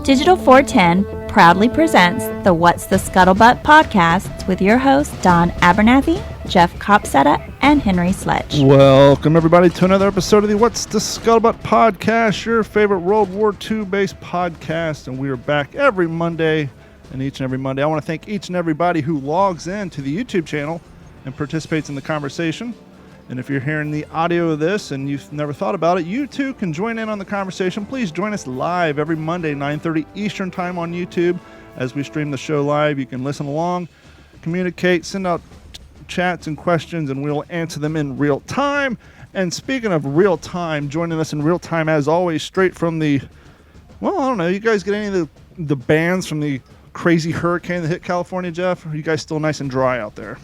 Digital 410 proudly presents the What's the Scuttlebutt podcast with your hosts Don Abernathy, Jeff Copsetta, and Henry Sledge. Welcome, everybody, to another episode of the What's the Scuttlebutt podcast, your favorite World War II-based podcast, and we are back every Monday, and each and every Monday. I want to thank each and everybody who logs in to the YouTube channel and participates in the conversation. And if you're hearing the audio of this and you've never thought about it, you too can join in on the conversation. Please join us live every Monday, 9:30 Eastern Time on YouTube. As we stream the show live, you can listen along, communicate, send out chats and questions, and we'll answer them in real time. And speaking of real time, joining us in real time, as always, straight from the, well, I don't know, you guys get any of the bands from the crazy hurricane that hit California, Jeff? Or are you guys still nice and dry out there?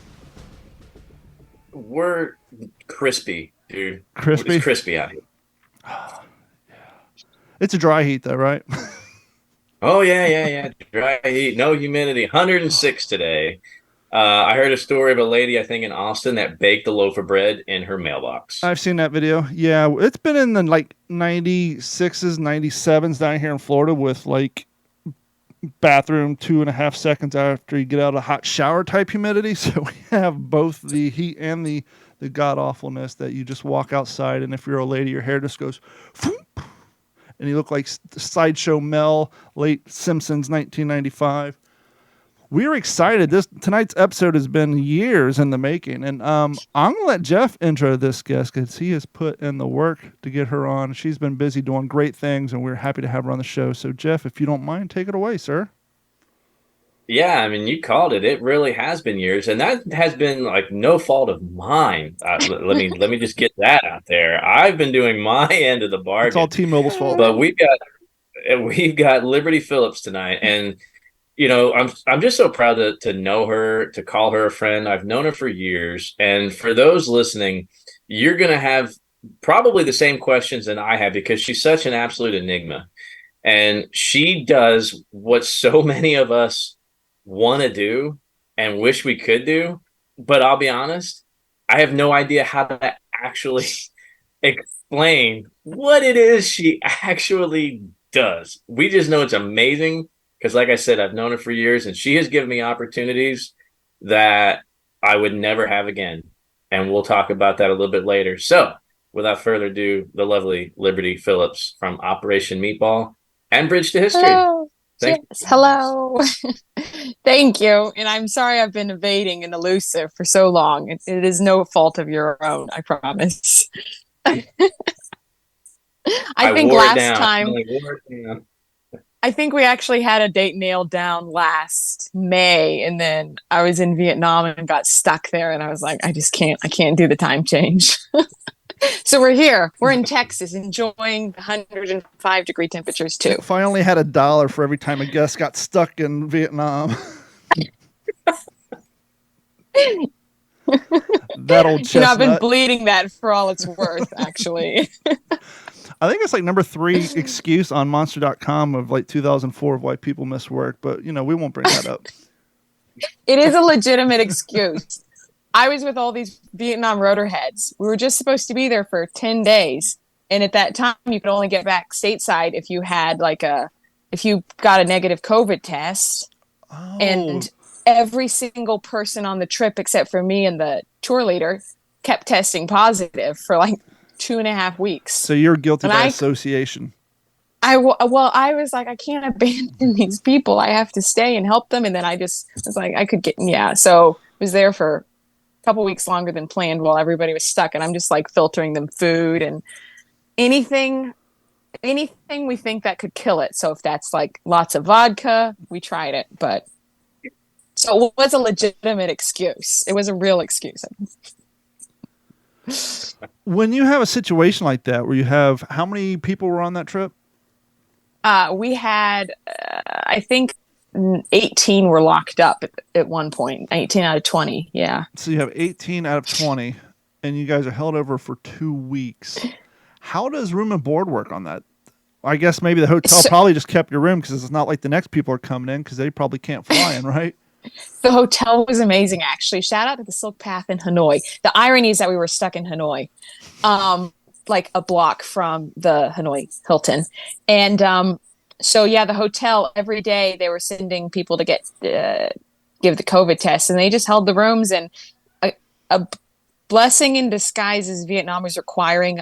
We're crispy, dude. Crispy? It's crispy out here. Yeah. It's a dry heat, though, right? Oh, yeah. Dry heat, no humidity. 106 today. I heard a story of a lady, I think, in Austin that baked a loaf of bread in her mailbox. I've seen that video. Yeah, it's been in the, 96s, 97s down here in Florida with, bathroom 2.5 seconds after you get out of a hot shower type humidity. So we have both the heat and the god awfulness that you just walk outside, and if you're a lady, your hair just goes whoop, and you look like Sideshow Mel, late Simpsons, 1995. We're excited. Tonight's episode has been years in the making, and I'm gonna let Jeff intro this guest because he has put in the work to get her on. She's been busy doing great things, and we're happy to have her on the show. So, Jeff, if you don't mind, take it away, sir. Yeah, I mean, you called it. It really has been years, and that has been no fault of mine. Let me just get that out there. I've been doing my end of the bargain. It's all T-Mobile's fault. But we've got Liberty Phillips tonight, and I'm just so proud to know her, to call her a friend. I've known her for years, and for those listening, you're gonna have probably the same questions that I have because she's such an absolute enigma, and she does what so many of us want to do and wish we could do, but I'll be honest, I have no idea how to actually explain what it is she actually does. We just know it's amazing because, like I said, I've known her for years, and she has given me opportunities that I would never have again, and we'll talk about that a little bit later. So, without further ado, the lovely Liberty Phillips from Operation Meatball and Bridge to History. Hello. Yes, hello. Thank you. And I'm sorry I've been evading and elusive for so long. It is no fault of your own, I promise. I think last time, I think we actually had a date nailed down last May, and then I was in Vietnam and got stuck there, and I was like, I can't do the time change. So we're here. We're in Texas enjoying 105-degree temperatures too. If I only had $1 for every time a guest got stuck in Vietnam. That old chestnut. I've been bleeding that for all it's worth, actually. I think it's number 3 excuse on monster.com of 2004 of why people miss work, but we won't bring that up. It is a legitimate excuse. I was with all these Vietnam rotor heads. We were just supposed to be there for 10 days. And at that time, you could only get back stateside if you had if you got a negative COVID test. Oh. And every single person on the trip, except for me and the tour leader, kept testing positive for 2.5 weeks. So you're guilty by association. I was like, I can't abandon these people. I have to stay and help them. And then I just was like, I could so I was there for couple weeks longer than planned while everybody was stuck, and I'm just filtering them food and anything we think that could kill it. So if that's lots of vodka, we tried it, but so it was a legitimate excuse. It was a real excuse. When you have a situation like that where you have, how many people were on that trip? We had I think 18 were locked up at one point. 18 out of 20, yeah. So you have 18 out of 20, and you guys are held over for 2 weeks. How does room and board work on that? I guess maybe the hotel probably just kept your room because it's not like the next people are coming in because they probably can't fly in, right? The hotel was amazing, actually. Shout out to the Silk Path in Hanoi. The irony is that we were stuck in Hanoi, a block from the Hanoi Hilton. And So yeah, the hotel every day they were sending people to get give the COVID test, and they just held the rooms. And a blessing in disguise is Vietnam was requiring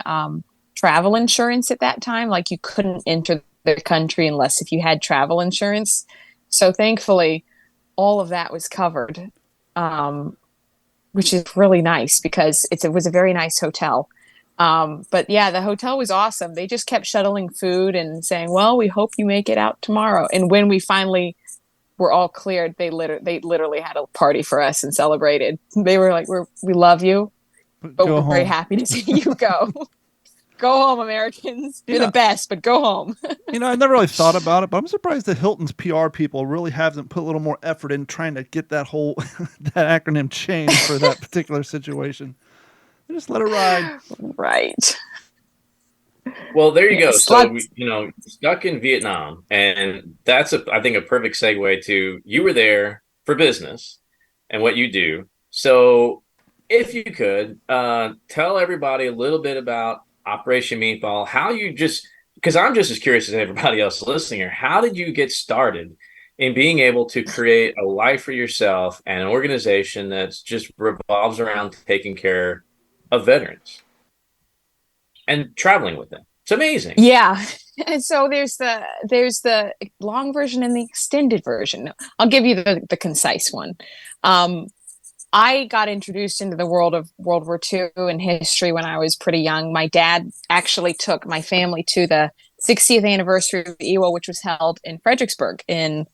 travel insurance at that time. Like you couldn't enter the country unless if you had travel insurance. So thankfully, all of that was covered, which is really nice because it was a very nice hotel. But yeah, the hotel was awesome. They just kept shuttling food and saying, "Well, we hope you make it out tomorrow." And when we finally were all cleared, they literally had a party for us and celebrated. They were like, "We love you, but we're very happy to see you go." Go home, Americans. You're the best, but go home. I never really thought about it, but I'm surprised that Hilton's PR people really haven't put a little more effort in trying to get that whole that acronym changed for that particular situation. They just let it ride. Right. Well, there you go. So, stuck in Vietnam, and that's I think a perfect segue to you were there for business and what you do. So, if you could tell everybody a little bit about Operation Meatball, how you because I'm just as curious as everybody else listening here, how did you get started in being able to create a life for yourself and an organization that's just revolves around taking care of veterans and traveling with them? It's amazing. Yeah. And so there's the long version and the extended version. I'll give you the concise one. I got introduced into the world of World War II and history when I was pretty young. My dad actually took my family to the 60th anniversary of EWO, which was held in Fredericksburg in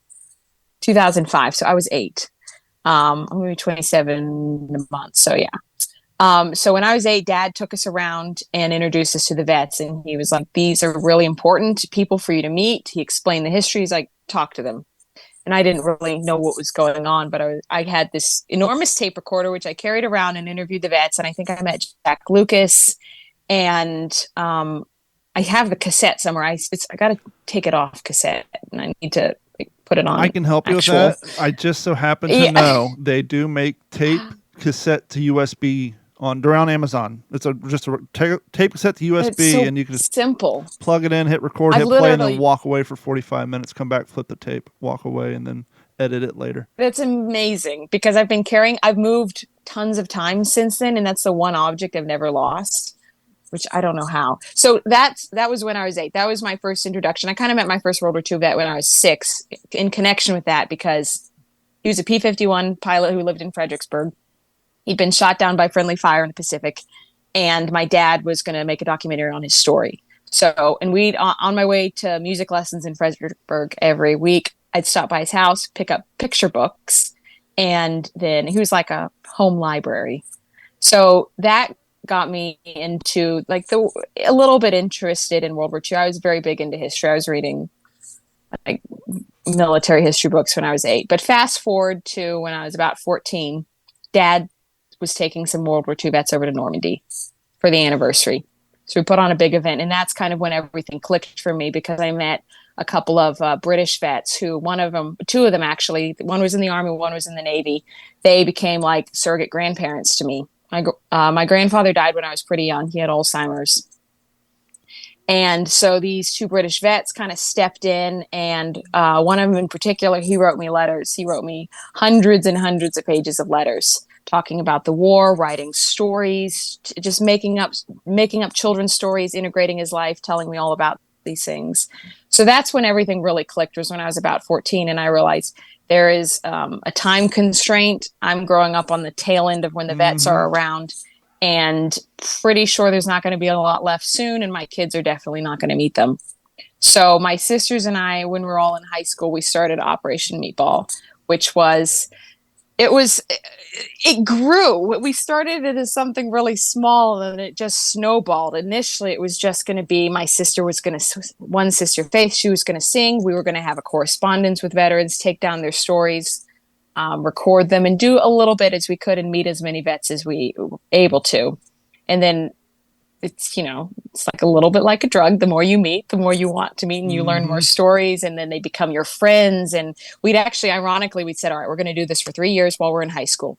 2005. So I was 8. I'm going to be 27 in a month. So yeah. So when I was 8, Dad took us around and introduced us to the vets. And he was like, "These are really important people for you to meet." He explained the history. He's like, "Talk to them." And I didn't really know what was going on, but I had this enormous tape recorder, which I carried around and interviewed the vets. And I think I met Jack Lucas, and I have the cassette somewhere. I got to take it off cassette, and I need to put it on. I can help you with that. I just so happen to know they do make tape cassette to USB they're on Amazon. It's just a tape cassette to USB, and you can just simple plug it in, hit record, hit play, and then walk away for 45 minutes, come back, flip the tape, walk away, and then edit it later. That's amazing because I've moved tons of times since then, and that's the one object I've never lost, which I don't know how. So that was when I was 8. That was my first introduction. I kind of met my first World War II vet when I was 6 in connection with that because he was a P-51 pilot who lived in Fredericksburg. He'd been shot down by friendly fire in the Pacific, and my dad was going to make a documentary on his story. So, and on my way to music lessons in Fredericksburg every week, I'd stop by his house, pick up picture books, and then he was like a home library. So that got me into a little bit interested in World War II. I was very big into history. I was reading military history books when I was 8. But fast forward to when I was about 14, Dad was taking some World War II vets over to Normandy for the anniversary. So we put on a big event, and that's kind of when everything clicked for me because I met a couple of British vets who two of them actually, one was in the Army, one was in the Navy. They became like surrogate grandparents to me. My grandfather died when I was pretty young. He had Alzheimer's. And so these 2 British vets kind of stepped in, and one of them in particular, he wrote me letters. He wrote me hundreds and hundreds of pages of letters talking about the war, writing stories, just making up children's stories, integrating his life, telling me all about these things. So that's when everything really clicked, was when I was about 14, and I realized there is a time constraint. I'm growing up on the tail end of when the vets are around, and pretty sure there's not going to be a lot left soon, and my kids are definitely not going to meet them. So my sisters and I, when we were all in high school, we started Operation Meatball, which it grew. We started it as something really small, and it just snowballed. Initially, it was just going to be one sister, Faith, she was going to sing. We were going to have a correspondence with veterans, take down their stories, record them, and do a little bit as we could and meet as many vets as we were able to. And then it's like a little bit like a drug. The more you meet, the more you want to meet, and you learn more stories, and then they become your friends. And we'd said, all right, we're going to do this for 3 years while we're in high school,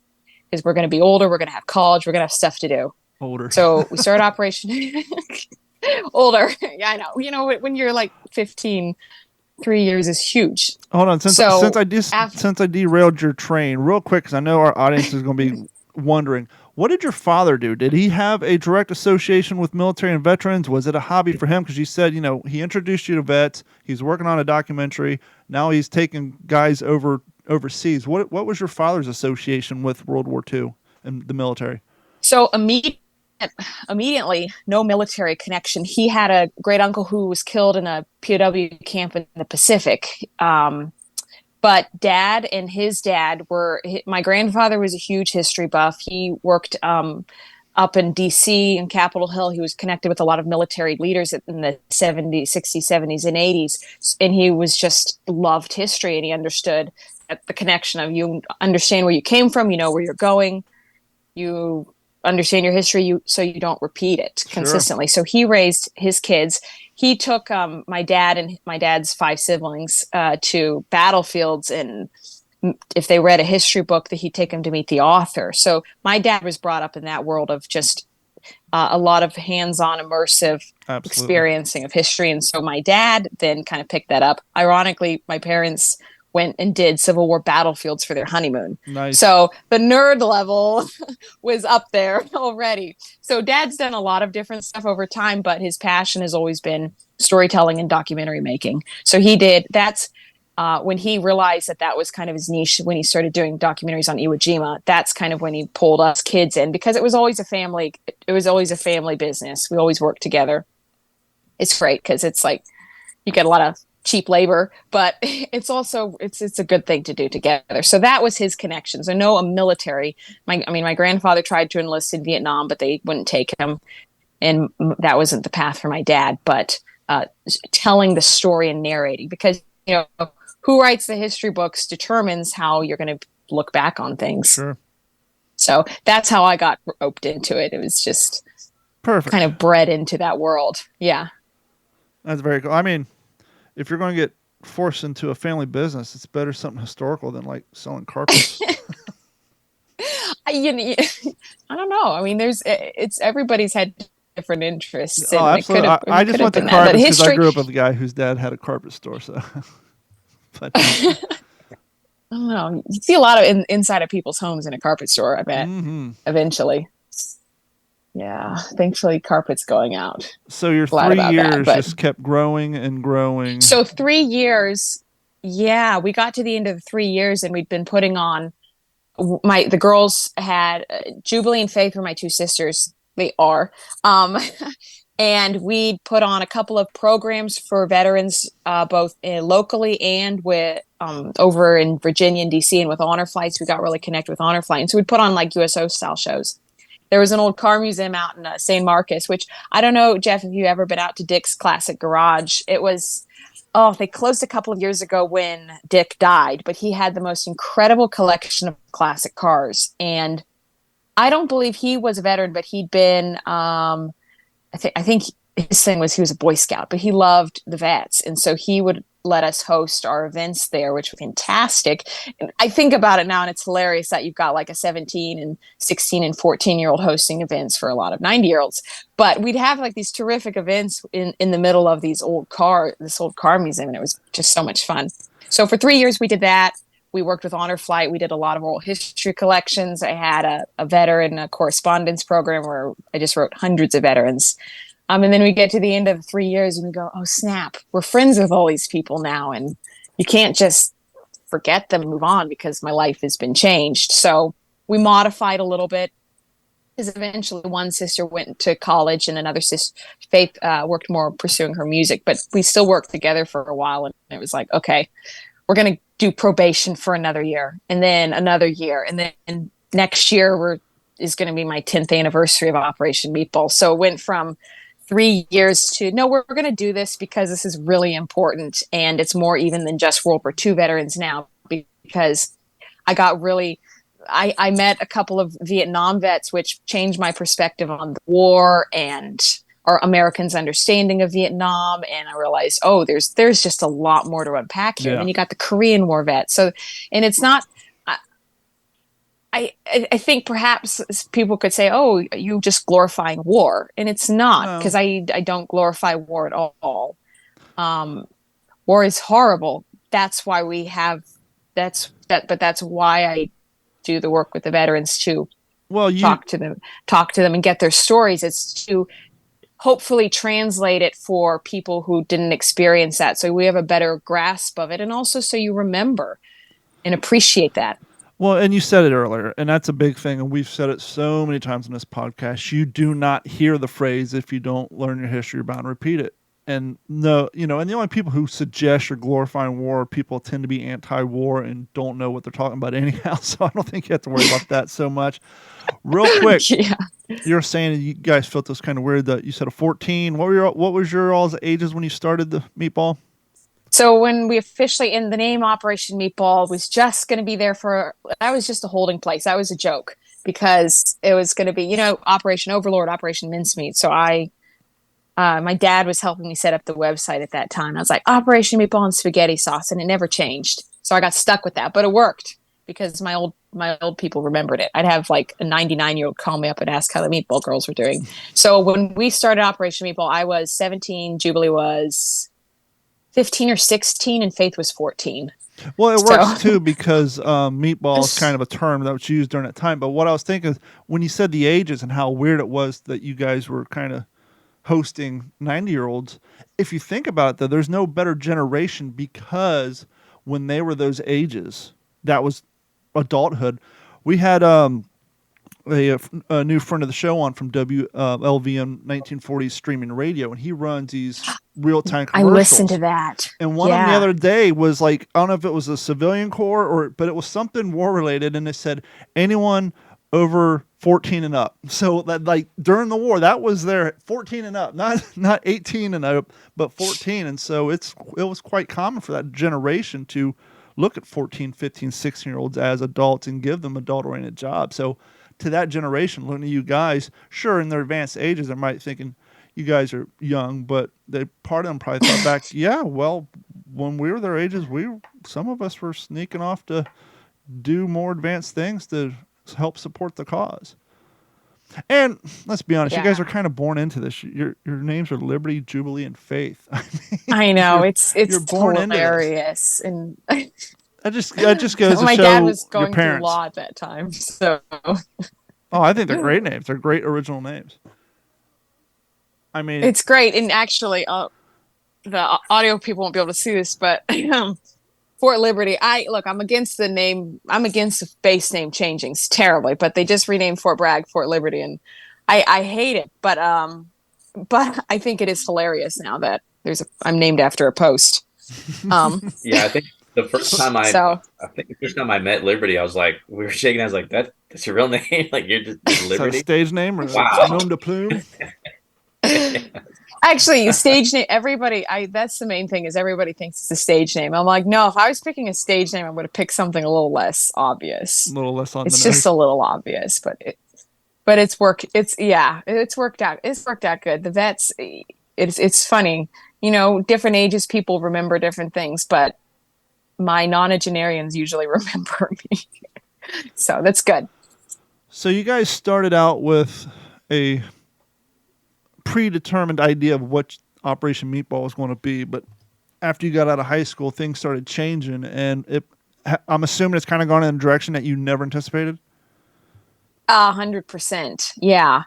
because we're going to be older. We're going to have college. We're going to have stuff to do. Older. So we started Operation older. Yeah, I know. When you're like 15, 3 years is huge. Hold on, since So since I derailed your train real quick, because I know our audience is going to be wondering, what did your father do? Did he have a direct association with military and veterans? Was it a hobby for him? Because you said, he introduced you to vets. He's working on a documentary. Now he's taking guys overseas. What was your father's association with World War II and the military? So immediately, no military connection. He had a great uncle who was killed in a POW camp in the Pacific. But dad and his dad my grandfather was a huge history buff. He worked up in DC and Capitol Hill. He was connected with a lot of military leaders in the 70s, 60s, 70s, and 80s. And he was just loved history, and he understood the connection of, you understand where you came from, you know where you're going, you understand your history, so you don't repeat it consistently. So he raised his kids. He took my dad and my dad's 5 siblings to battlefields, and if they read a history book, that he'd take them to meet the author. So my dad was brought up in that world of just a lot of hands-on immersive experiencing of history. And so my dad then kind of picked that up. Ironically, my parents went and did Civil War battlefields for their honeymoon. Nice. So the nerd level was up there already. So dad's done a lot of different stuff over time, but his passion has always been storytelling and documentary making. So that's when he realized that was kind of his niche, when he started doing documentaries on Iwo Jima. That's kind of when he pulled us kids in, because it was always a family business. We always worked together. It's great because it's like you get a lot of cheap labor, but it's also it's a good thing to do together. So that was his connections. I know a military. My grandfather tried to enlist in Vietnam, but they wouldn't take him, and that wasn't the path for my dad. But telling the story and narrating, because who writes the history books determines how you're going to look back on things. Sure. So that's how I got roped into it. It was just perfect, kind of bred into that world. Yeah. That's very cool. I mean, if you're going to get forced into a family business, it's better something historical than like selling carpets. I don't know. I mean, everybody's had different interests. Oh, absolutely. I just went to carpets because I grew up with a guy whose dad had a carpet store. So, but I don't know. You see a lot of inside of people's homes in a carpet store, I bet, eventually. Yeah, thankfully carpet's going out. So your 3 years just kept growing and growing. So 3 years, yeah, we got to the end of the 3 years, and we'd been putting on. The girls had Jubilee and Faith were my 2 sisters. They are, and we put on a couple of programs for veterans, both locally and with over in Virginia and DC, and with honor flights. We got really connected with honor flights. So we'd put on like USO style shows. There was an old car museum out in San Marcos, which I don't know, Jeff, if you've ever been out to Dick's Classic Garage. It was, they closed a couple of years ago when Dick died, but he had the most incredible collection of classic cars. And I don't believe he was a veteran, but he'd been, I think his thing was he was a Boy Scout, but he loved the vets. And so he would let us host our events there, which was fantastic. And I think about it now, and it's hilarious that you've got like a 17 and 16 and 14-year-old hosting events for a lot of 90-year-olds. But we'd have like these terrific events in the middle of this old car museum, and it was just so much fun. So for 3 years we did that. We worked with Honor Flight. We did a lot of oral history collections. I had a veteran correspondence program where I just wrote hundreds of veterans. And then we get to the end of 3 years and we go, oh, snap, we're friends with all these people now. And you can't just forget them and move on because my life has been changed. So we modified a little bit, because eventually one sister went to college and another sister, Faith, worked more pursuing her music. But we still worked together for a while. And it was like, okay, we're going to do probation for another year, and then another year. And then next year is going to be my 10th anniversary of Operation Meatball. So it went from 3 years to, no, we're going to do this because this is really important. And it's more even than just World War II veterans now, because I met a couple of Vietnam vets, which changed my perspective on the war and our Americans' understanding of Vietnam. And I realized, oh, there's just a lot more to unpack here. Yeah. And you got the Korean War vets. So, and it's not, I think perhaps people could say, oh, you just glorifying war. And it's not, because I don't glorify war at all. war is horrible. That's why but that's why I do the work with the veterans too. Well, talk to them and get their stories. It's to hopefully translate it for people who didn't experience that, so we have a better grasp of it, and also so you remember and appreciate that. Well, and you said it earlier, and that's a big thing, and we've said it so many times in this podcast. You do not hear the phrase if you don't learn your history, you're bound to repeat it. And no, and the only people who suggest you're glorifying war, people tend to be anti-war and don't know what they're talking about anyhow. So I don't think you have to worry about that so much. Real quick, Yeah. You're saying you guys felt this kind of weird that you said a 14. What was your all's ages when you started the meatball? So when we officially, in the name Operation Meatball was just going to be there that was just a holding place. That was a joke because it was going to be, Operation Overlord, Operation Mincemeat. So my dad was helping me set up the website at that time. I was like, Operation Meatball and Spaghetti Sauce, and it never changed. So I got stuck with that, but it worked because my old people remembered it. I'd have like a 99-year-old call me up and ask how the Meatball Girls were doing. So when we started Operation Meatball, I was 17, Jubilee was 15 or 16, and Faith was 14. Well, it works too because meatball is kind of a term that was used during that time. But what I was thinking is when you said the ages and how weird it was that you guys were kind of hosting 90-year-olds, if you think about it, though, there's no better generation because when they were those ages, that was adulthood. We had a new friend of the show on from WLVM 1940s streaming radio, and he runs these real-time commercials. I listened to that. And one of them the other day was like, I don't know if it was a civilian corps but it was something war-related, and it said anyone over 14 and up. So that like during the war, that was their 14 and up, not 18 and up, but 14. And so it was quite common for that generation to look at 14, 15, 16-year-olds as adults and give them adult-oriented jobs. So to that generation, looking at you guys, sure, in their advanced ages, they might thinking you guys are young, but part of them probably thought back, yeah, well, when we were their ages, some of us were sneaking off to do more advanced things to help support the cause. And let's be honest, you guys are kind of born into this. Your names are Liberty, Jubilee, and Faith. I know it's born hilarious, and that just goes to my show dad was going your parents. through law at that time. So, I think they're great names. They're great original names. I mean, it's great, and actually, the audio people won't be able to see this, but Fort Liberty. I'm against the name. I'm against the base name changing terribly, but they just renamed Fort Bragg Fort Liberty, and I hate it. But I think it is hilarious now that I'm named after a post. Yeah, I think the first time I met Liberty, I was like, we were shaking hands like that's your real name, like you're just Liberty. Is that a stage name or nom de plume? Actually, stage name. Everybody, that's the main thing is everybody thinks it's a stage name. I'm like, no. If I was picking a stage name, I would have picked something a little less obvious. A little less on. It's just a little obvious, but it's worked. It's worked out. It's worked out good. The vets. It's funny, different ages people remember different things, but my nonagenarians usually remember me, so that's good. So you guys started out with a predetermined idea of what Operation Meatball was going to be, but after you got out of high school, things started changing, and I'm assuming it's kind of gone in a direction that you never anticipated. 100%, yeah.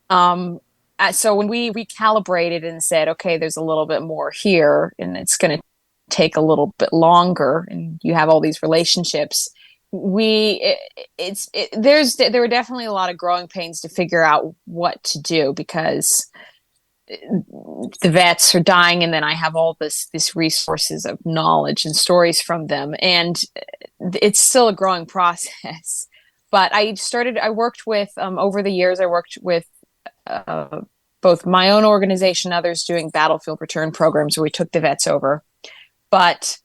So when we recalibrated and said, okay, there's a little bit more here, and it's going to take a little bit longer, and you have all these relationships. There were definitely a lot of growing pains to figure out what to do because the vets are dying, and then I have all this resources of knowledge and stories from them, and it's still a growing process. But I worked with over the years. I worked with both my own organization, others doing battlefield return programs where we took the vets over, but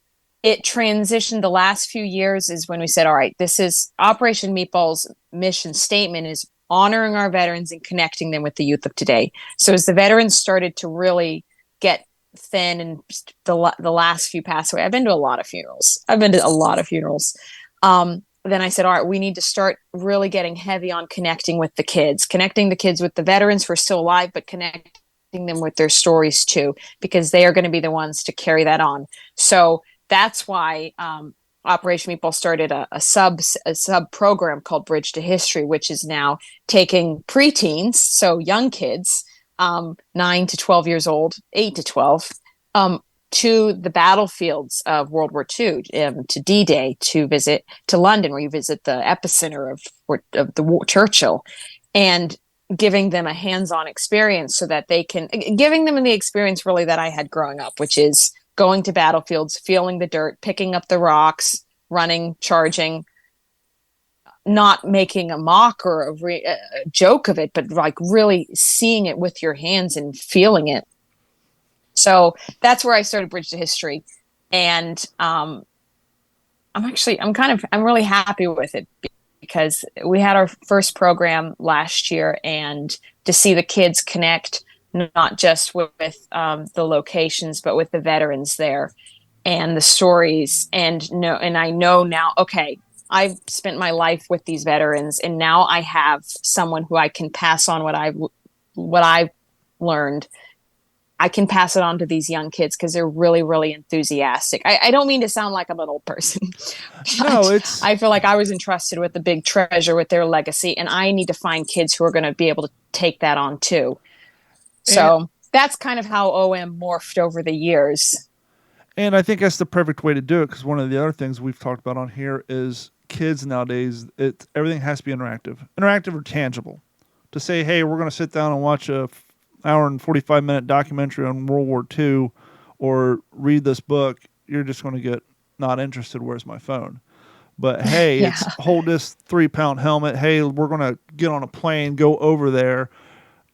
it transitioned the last few years is when we said, all right, this is Operation Meatball's mission statement is honoring our veterans and connecting them with the youth of today. So as the veterans started to really get thin and the last few passed away, I've been to a lot of funerals. Then I said, all right, we need to start really getting heavy on connecting the kids with the veterans who are still alive, but connecting them with their stories too, because they are going to be the ones to carry that on. So that's why Operation Meatball started a sub program called Bridge to History, which is now taking preteens, so young kids, 9 to 12 years old, 8 to 12, to the battlefields of World War II, to D-Day, to visit to London, where you visit the epicenter of the war, Churchill, and giving them a hands-on experience so that they can, giving them the experience really that I had growing up, which is going to battlefields, feeling the dirt, picking up the rocks, running, charging, not making a mock or a joke of it, but like really seeing it with your hands and feeling it. So that's where I started Bridge to History. And I'm really happy with it, because we had our first program last year, and to see the kids connect, not just with the locations, but with the veterans there and the stories. And I know now, okay, I've spent my life with these veterans, and now I have someone who I can pass on what I've learned. I can pass it on to these young kids because they're really, really enthusiastic. I don't mean to sound like I'm an old person. No, I feel like I was entrusted with the big treasure, with their legacy, and I need to find kids who are going to be able to take that on too. So that's kind of how OM morphed over the years. And I think that's the perfect way to do it, because one of the other things we've talked about on here is kids nowadays, everything has to be interactive or tangible. To say, hey, we're going to sit down and watch a hour and 45-minute documentary on World War II or read this book, you're just going to get not interested. Where's my phone? But hey, It's hold this 3-pound helmet. Hey, we're going to get on a plane, go over there.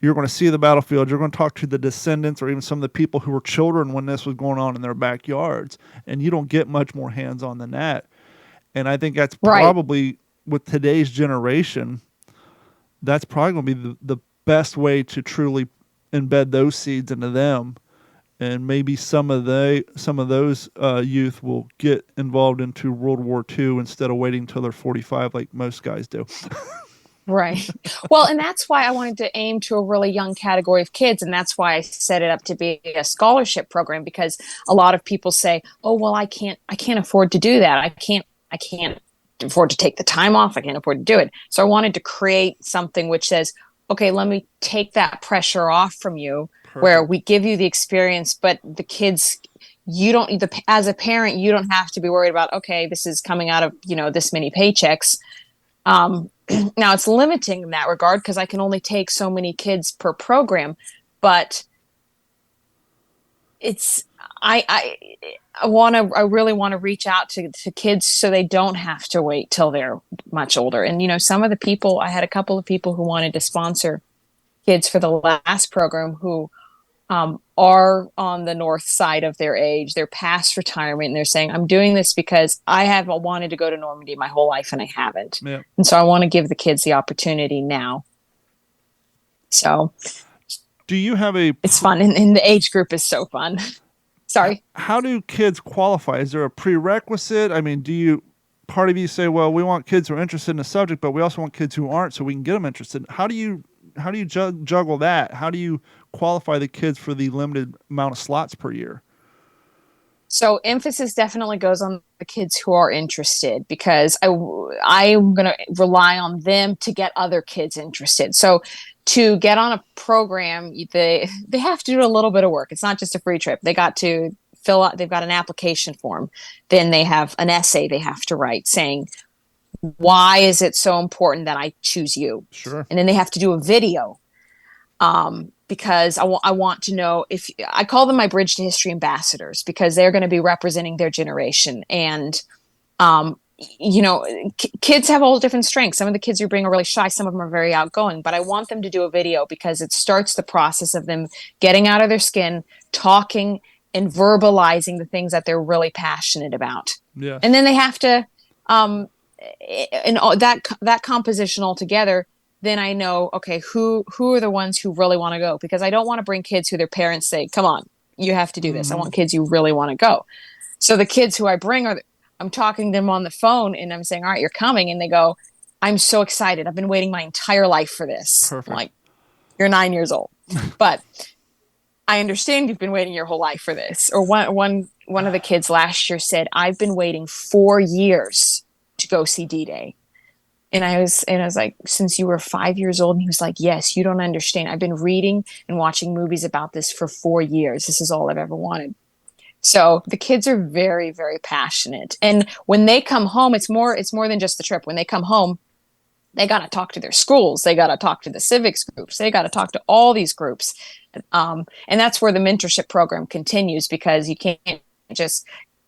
You're going to see the battlefield. You're going to talk to the descendants or even some of the people who were children when this was going on in their backyards. And you don't get much more hands-on than that. And I think that's probably, with today's generation, that's probably going to be the best way to truly embed those seeds into them. And maybe some of those youth will get involved into World War II instead of waiting until they're 45 like most guys do. Right. Well, and that's why I wanted to aim to a really young category of kids. And that's why I set it up to be a scholarship program, because a lot of people say, oh, well, I can't afford to do that. I can't afford to take the time off. I can't afford to do it. So I wanted to create something which says, okay, let me take that pressure off from you. Perfect. Where we give you the experience, but the kids, as a parent, you don't have to be worried about, okay, this is coming out of, this many paychecks. Now it's limiting in that regard, because I can only take so many kids per program, but I really want to reach out to kids so they don't have to wait till they're much older. And, some of the people, I had a couple of people who wanted to sponsor kids for the last program who are on the north side of their age. They're past retirement, and they're saying, I'm doing this because I have wanted to go to Normandy my whole life and I haven't. Yeah. And so I want to give the kids the opportunity now. So do you have it's fun, and the age group is so fun. Sorry. How do kids qualify? Is there a prerequisite? I mean, part of you say, well, we want kids who are interested in the subject, but we also want kids who aren't, so we can get them interested. How do you juggle that? How do you qualify the kids for the limited amount of slots per year? So emphasis definitely goes on the kids who are interested, because I'm going to rely on them to get other kids interested. So to get on a program, they have to do a little bit of work. It's not just a free trip. They got to fill out, they've got an application form. Then they have an essay they have to write saying, why is it so important that I choose you? Sure. And then they have to do a video. Because I want to know if I call them my Bridge to History ambassadors, because they're going to be representing their generation. And, kids have all different strengths. Some of the kids you bring are really shy. Some of them are very outgoing, but I want them to do a video because it starts the process of them getting out of their skin, talking and verbalizing the things that they're really passionate about. Yeah. And then they have to, and all that composition all together, then I know, okay, who are the ones who really want to go? Because I don't want to bring kids who their parents say, come on, you have to do this. I want kids who really want to go. So the kids who I bring I'm talking to them on the phone and I'm saying, all right, you're coming. And they go, I'm so excited. I've been waiting my entire life for this. Perfect. I'm like, you're 9 years old. But I understand you've been waiting your whole life for this. Or one of the kids last year said, I've been waiting 4 years to go see D-Day. And I was like, since you were 5 years old? And he was like, yes, you don't understand. I've been reading and watching movies about this for 4 years. This is all I've ever wanted. So the kids are very, very passionate. And when they come home, it's more than just the trip. When they come home, they got to talk to their schools. They got to talk to the civics groups. They got to talk to all these groups. And that's where the mentorship program continues, because you can't just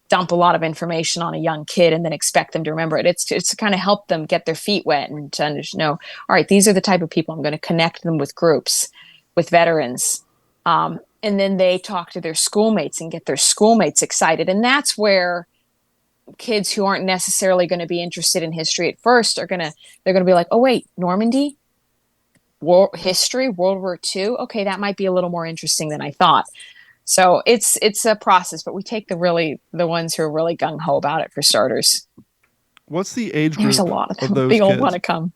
dump a lot of information on a young kid and then expect them to remember it. It's to kind of help them get their feet wet and to know, all right, these are the type of people. I'm going to connect them with groups, with veterans. And then they talk to their schoolmates and get their schoolmates excited. And that's where kids who aren't necessarily going to be interested in history at first they're going to be like, oh wait, Normandy, history, World War II. Okay, that might be a little more interesting than I thought. So it's a process, but we take the ones who are really gung ho about it for starters. What's the age group? There's a lot of them. Those they all kids? want to come.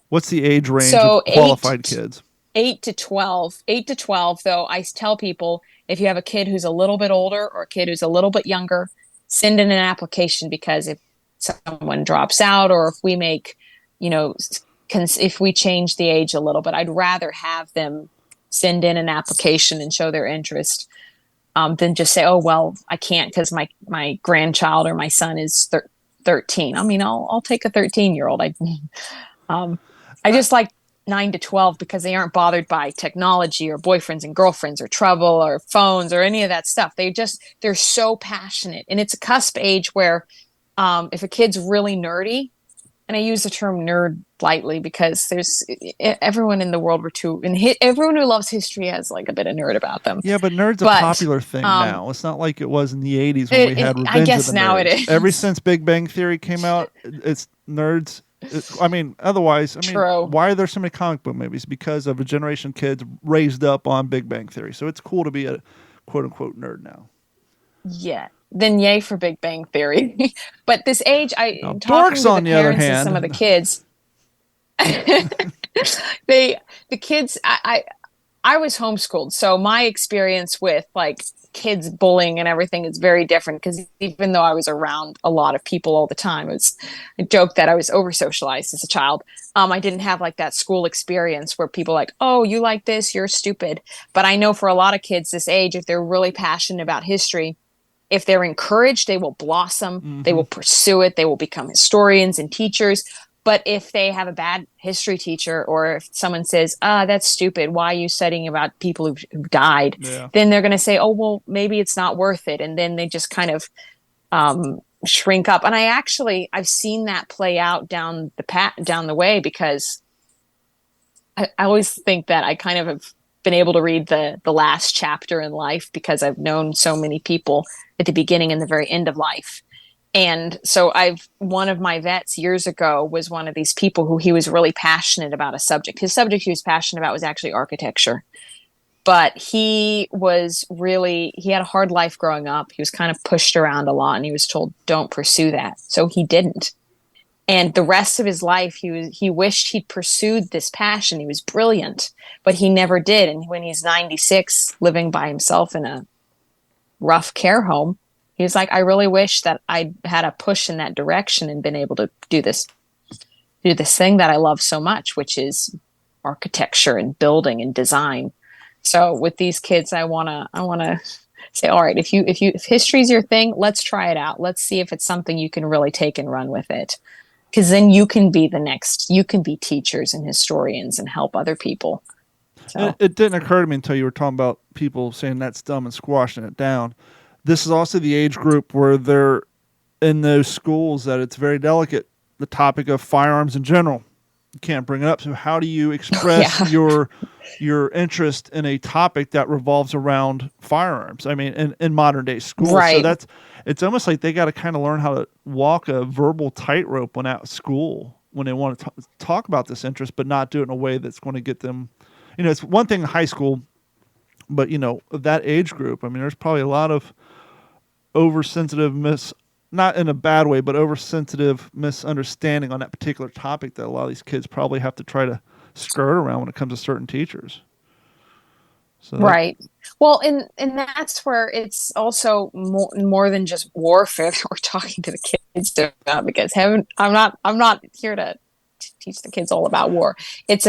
What's the age range of qualified kids? 8 to 12. 8 to 12, though, I tell people, if you have a kid who's a little bit older or a kid who's a little bit younger, send in an application, because if someone drops out or if we make, if we change the age a little bit, I'd rather have them send in an application and show their interest than just say, oh, well, I can't because my grandchild or my son is 13. I mean, I'll take a 13-year-old. I just like 9 to 12 because they aren't bothered by technology or boyfriends and girlfriends or trouble or phones or any of that stuff. They're so passionate. And it's a cusp age where if a kid's really nerdy, and I use the term nerd lightly because there's everyone in the World War II and everyone who loves history has like a bit of nerd about them. Yeah, but nerd's a popular thing now. It's not like it was in the 80s when we had Revenge I guess of the now Nerds. it is. Ever since Big Bang Theory came out, it's nerds. True. Why are there so many comic book movies? Because of a generation of kids raised up on Big Bang Theory. So it's cool to be a quote-unquote nerd now. Yeah. Then yay for Big Bang Theory. But this age, talking dorks, to on the the other parents and hand, some of the kids, the kids, I was homeschooled. So my experience with like kids bullying and everything is very different, because even though I was around a lot of people all the time, I joked that I was over socialized as a child. I didn't have like that school experience where people like, oh, you like this, you're stupid. But I know for a lot of kids this age, if they're really passionate about history, if they're encouraged, they will blossom, Mm-hmm. they will pursue it, they will become historians and teachers. But if they have a bad history teacher, or if someone says, that's stupid, why are you studying about people who died? Yeah. Then they're going to say, oh, well, maybe it's not worth it. And then they just kind of shrink up. And I've seen that play out down the way, because I always think that I kind of have been able to read the last chapter in life, because I've known so many people at the beginning and the very end of life. And so one of my vets years ago was one of these people who he was really passionate about a subject. His subject he was passionate about was actually architecture. But he had a hard life growing up. He was kind of pushed around a lot, and he was told, don't pursue that. So he didn't. And the rest of his life, he wished he'd pursued this passion. He was brilliant, but he never did. And when he's 96, living by himself in a rough care home, he was like, I really wish that I had a push in that direction and been able to do this thing that I love so much, which is architecture and building and design. So with these kids, I want to say, all right, if history's your thing, let's try it out. Let's see if it's something you can really take and run with it. Because then you can be teachers and historians and help other people. So. It didn't occur to me until you were talking about people saying that's dumb and squashing it down. This is also the age group where they're in those schools that it's very delicate, the topic of firearms in general. You can't bring it up. So how do you express your interest in a topic that revolves around firearms? I mean, in modern day school. Right. So it's almost like they got to kind of learn how to walk a verbal tightrope when at school, when they want to talk about this interest, but not do it in a way that's going to get them, it's one thing in high school, but of that age group, I mean, there's probably a lot of oversensitive not in a bad way, but oversensitive misunderstanding on that particular topic that a lot of these kids probably have to try to skirt around when it comes to certain teachers. So Right. Well, and that's where it's also more than just warfare that we're talking to the kids about, because I'm not here to teach the kids all about war. It's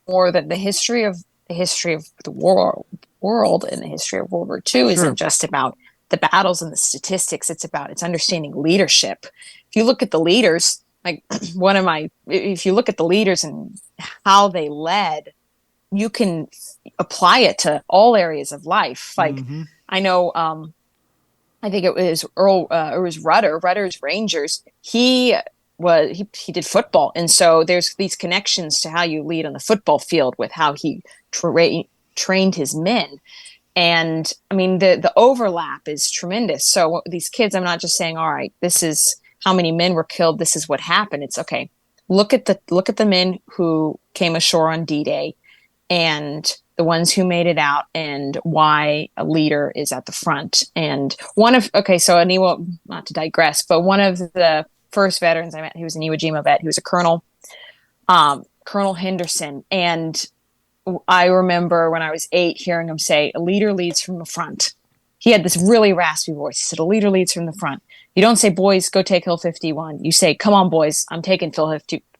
more than the history of the world and the history of World War II Sure. isn't just about the battles and the statistics. It's understanding leadership. If you look at the leaders, like if you look at the leaders and how they led, you can apply it to all areas of life. Like I know, I think it was it was Rudder's Rangers. He did football, and so there's these connections to how you lead on the football field with how he trained his men. And I mean, the overlap is tremendous. So these kids, I'm not just saying, all right, this is how many men were killed, this is what happened. It's okay. Look at the men who came ashore on D-Day and the ones who made it out, and why a leader is at the front. And so not to digress, but one of the first veterans I met, he was an Iwo Jima vet, he was a colonel, Colonel Henderson. And I remember when I was 8 hearing him say, a leader leads from the front. He had this really raspy voice. He said, a leader leads from the front. You don't say, boys, go take Hill 51. You say, come on, boys, I'm taking Hill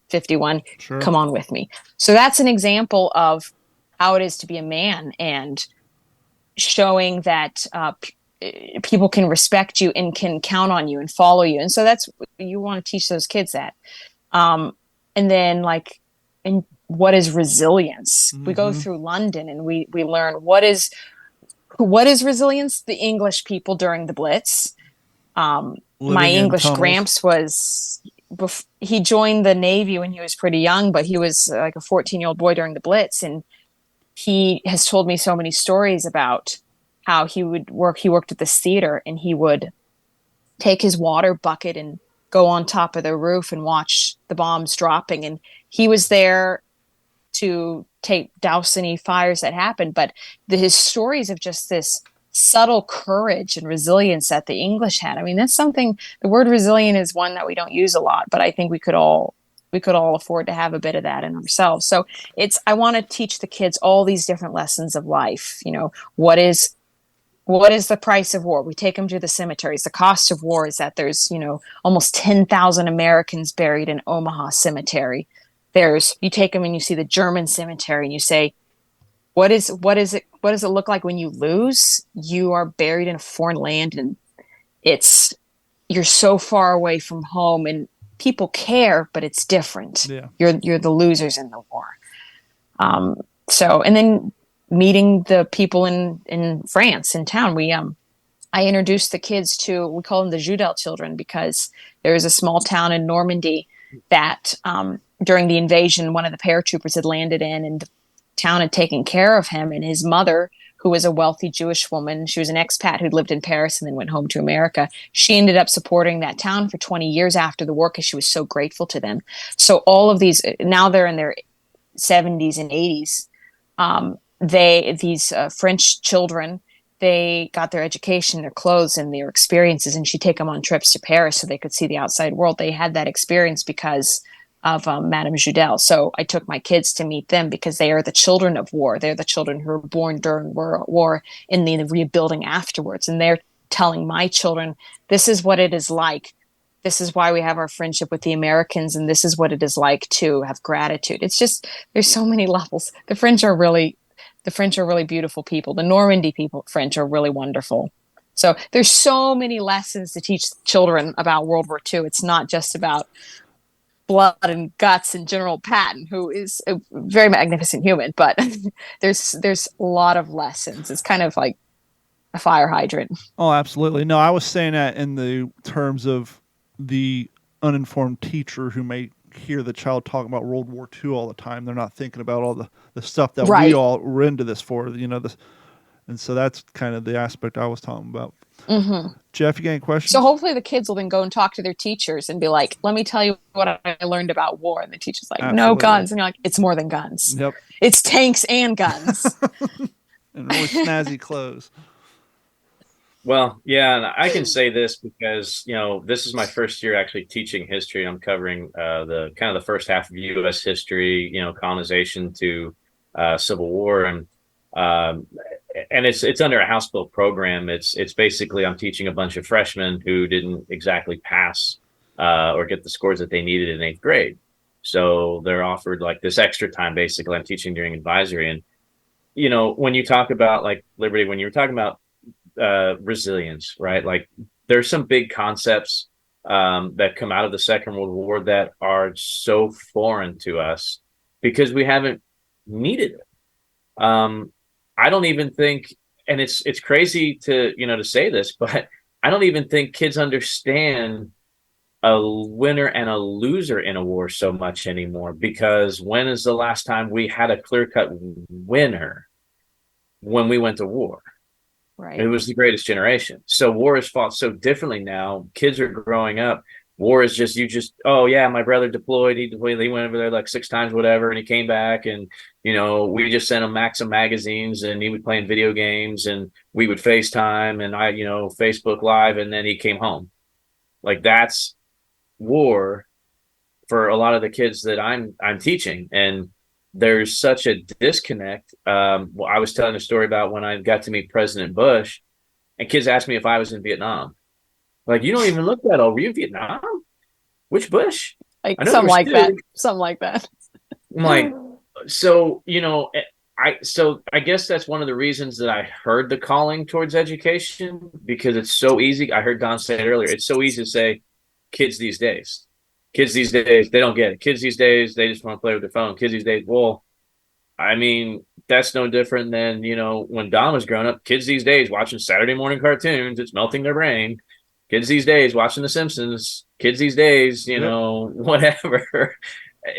51. Sure. Come on with me. So that's an example of how it is to be a man, and showing that people can respect you and can count on you and follow you. And so you want to teach those kids that. And then what is resilience? We go through London and we learn what is resilience. The English people during the Blitz. My English gramps he joined the Navy when he was pretty young, but he was like a 14-year-old boy during the Blitz. And he has told me so many stories about how he would work. He worked at this theater, and he would take his water bucket and go on top of the roof and watch the bombs dropping. And he was there to douse any fires that happened. But his stories of just this subtle courage and resilience that the English had. I mean, that's something, the word resilient is one that we don't use a lot, but I think we could all afford to have a bit of that in ourselves. So I want to teach the kids all these different lessons of life. What is the price of war? We take them to the cemeteries. The cost of war is that there's, almost 10,000 Americans buried in Omaha Cemetery. You take them and you see the German cemetery, and you say, what does it look like when you lose? You are buried in a foreign land, and you're so far away from home, and people care, but it's different. Yeah. You're the losers in the war. And then meeting the people in France, in town, I introduced the kids to, we call them the Judel children, because there is a small town in Normandy that during the invasion, one of the paratroopers had landed in, and the town had taken care of him. And his mother, who was a wealthy Jewish woman, she was an expat who'd lived in Paris and then went home to America. She ended up supporting that town for 20 years after the war because she was so grateful to them. So all of these, now they're in their 70s and 80s. These French children, they got their education, their clothes, and their experiences, and she'd take them on trips to Paris so they could see the outside world. They had that experience because of Madame Judel. So I took my kids to meet them because they are the children of war. They're the children who were born during war and the rebuilding afterwards. And they're telling my children, this is what it is like. This is why we have our friendship with the Americans, and this is what it is like to have gratitude. It's just, there's so many levels. The French are really beautiful people. The Normandy French are really wonderful. So there's so many lessons to teach children about World War II. It's not just about blood and guts and General Patton, who is a very magnificent human, but there's a lot of lessons. It's kind of like a fire hydrant. Oh, absolutely. No, I was saying that in the terms of the uninformed teacher who may hear the child talking about World War II all the time. They're not thinking about all the stuff that we all were into this for, and so that's kind of the aspect I was talking about. Mm-hmm. Jeff, you got any questions? So hopefully the kids will then go and talk to their teachers and be like, let me tell you what I learned about war. And the teacher's like, absolutely. No guns. And you're like, it's more than guns. Yep. It's tanks and guns. And really snazzy clothes. Well, yeah, and I can say this because, this is my first year actually teaching history. I'm covering the kind of the first half of U.S. history, colonization to Civil War. And And it's under a house built program. It's basically I'm teaching a bunch of freshmen who didn't exactly pass or get the scores that they needed in 8th grade. So they're offered like this extra time. Basically, I'm teaching during advisory. And when you talk about like Liberty, when you were talking about resilience, right? Like there's some big concepts that come out of the Second World War that are so foreign to us because we haven't needed it. I don't even think, and it's crazy to say this, but I don't even think kids understand a winner and a loser in a war so much anymore, because when is the last time we had a clear-cut winner? When we went to war. Right. It was the greatest generation. So war is fought so differently now. Kids are growing up. War is just, oh yeah, my brother deployed. He deployed. He went over there like 6 times, whatever, and he came back. And we just sent him Maxim magazines, and he would play in video games, and we would FaceTime, and I, Facebook Live, and then he came home. Like that's war for a lot of the kids that I'm teaching, and there's such a disconnect. I was telling a story about when I got to meet President Bush, and kids asked me if I was in Vietnam. Like, you don't even look that old. Were you in Vietnam? Which Bush? Like something like that. Something like that. I'm like, so I guess that's one of the reasons that I heard the calling towards education, because it's so easy. I heard Don say it earlier. It's so easy to say, kids these days, they don't get it. Kids these days, they just want to play with their phone. Kids these days, well, I mean, that's no different than, when Don was growing up. Kids these days watching Saturday morning cartoons, it's melting their brain. Kids these days watching The Simpsons. Kids these days, whatever.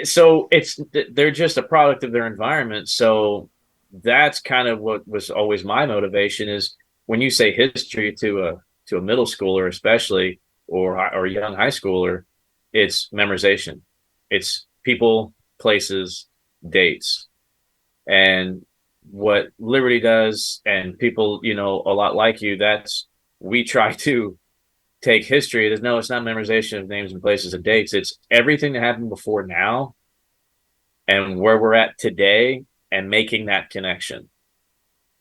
So they're just a product of their environment. So that's kind of what was always my motivation, is when you say history to a middle schooler, especially, or a young high schooler, it's memorization. It's people, places, dates. And what Liberty does, and people, a lot like you, we try to take history. It's not memorization of names and places and dates. It's everything that happened before now and where we're at today, and making that connection.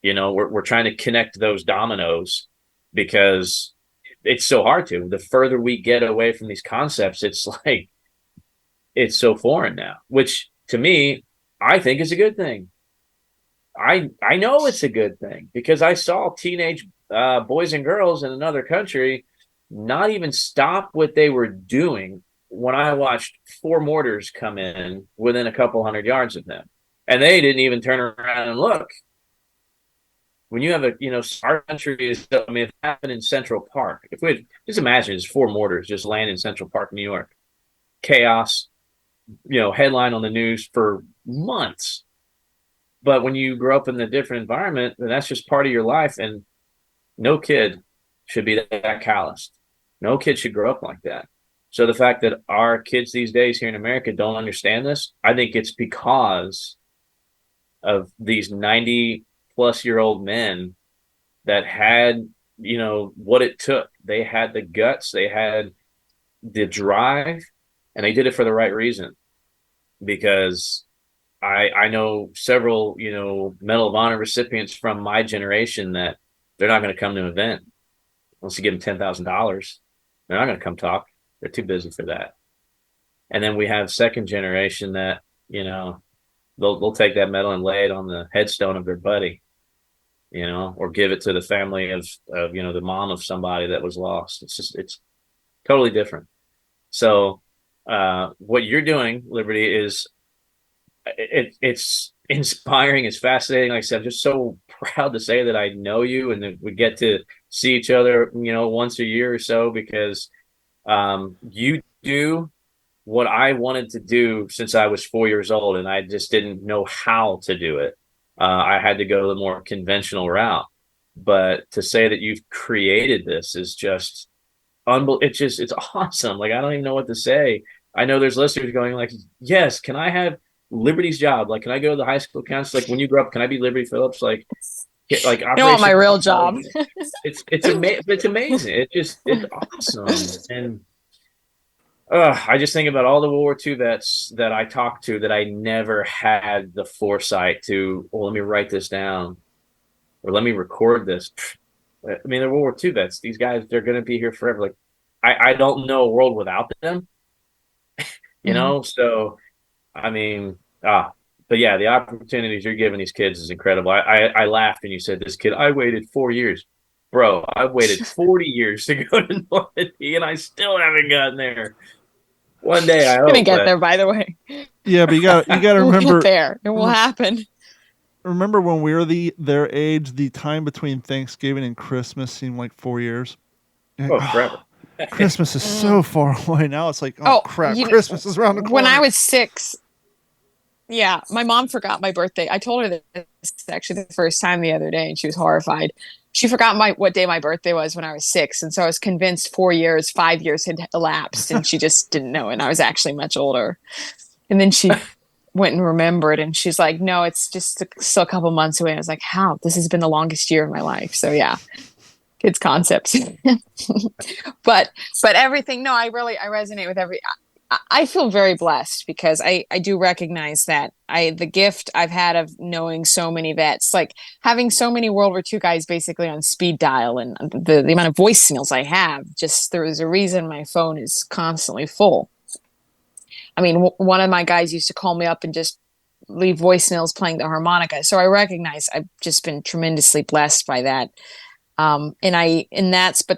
We're trying to connect those dominoes, because it's so hard to. The further we get away from these concepts, it's like, it's so foreign now, which to me, I think is a good thing. I know it's a good thing, because I saw teenage boys and girls in another country not even stop what they were doing when I watched 4 mortars come in within a couple hundred yards of them, and they didn't even turn around and look. When you have our country is, it happened in Central Park. If we had, just imagine it's 4 mortars just land in Central Park, New York, chaos, headline on the news for months. But when you grow up in a different environment, then that's just part of your life. And no kid should be that calloused. No kid should grow up like that. So the fact that our kids these days here in America don't understand this, I think it's because of these 90-plus-year-old men that had, what it took. They had the guts, they had the drive, and they did it for the right reason. Because I know several, Medal of Honor recipients from my generation that they're not going to come to an event unless you give them $10,000. They're not going to come talk. They're too busy for that. And then we have second generation that, they'll take that medal and lay it on the headstone of their buddy, or give it to the family of the mom of somebody that was lost. It's totally different. So what you're doing, Liberty, is it's inspiring. It's fascinating. Like I said, I'm just so proud to say that I know you, and that we get to see each other, once a year or so, because you do what I wanted to do since I was 4 years old, and I just didn't know how to do it. I had to go the more conventional route. But to say that you've created this is just it's awesome. Like, I don't even know what to say. I know there's listeners going like, yes, can I have Liberty's job? Like, can I go to the high school council? Like, when you grow up, can I be Liberty Phillips? Like I want my real job. It's amazing. It's awesome. And I just think about all the World War II vets that I talked to that I never had the foresight to, let me write this down. or let me record this. I mean, they're World War II vets. These guys, they're going to be here forever. Like, I don't know a world without them, you know? So, I mean, but yeah, the opportunities you're giving these kids is incredible. I laughed when you said this kid, I waited 4 years. Bro, I've waited 40 years to go to Normandy, and I still haven't gotten there. One day, I hope. Gonna get there, by the way. Yeah, but you got to We'll remember. get there. It will happen. Remember when we were their age, the time between Thanksgiving and Christmas seemed like 4 years. Oh, forever. Christmas is so far away now. It's like, oh crap, Christmas is around the corner. When I was 6, yeah, my mom forgot my birthday. I told her this actually the first time the other day, and she was horrified. She forgot what day my birthday was when I was 6, and so I was convinced 5 years had elapsed, and she just didn't know, and I was actually much older. And then she went and remembered, and she's like, "No, it's just still a couple months away." I was like, "How? This has been the longest year of my life." So yeah, kids' concepts. but everything. No, I resonate with every. I feel very blessed because I do recognize that the gift I've had of knowing so many vets, like having so many World War II guys basically on speed dial, and the amount of voicemails I have, just there is a reason my phone is constantly full. I mean, one of my guys used to call me up and just leave voicemails playing the harmonica. So I recognize I've just been tremendously blessed by that.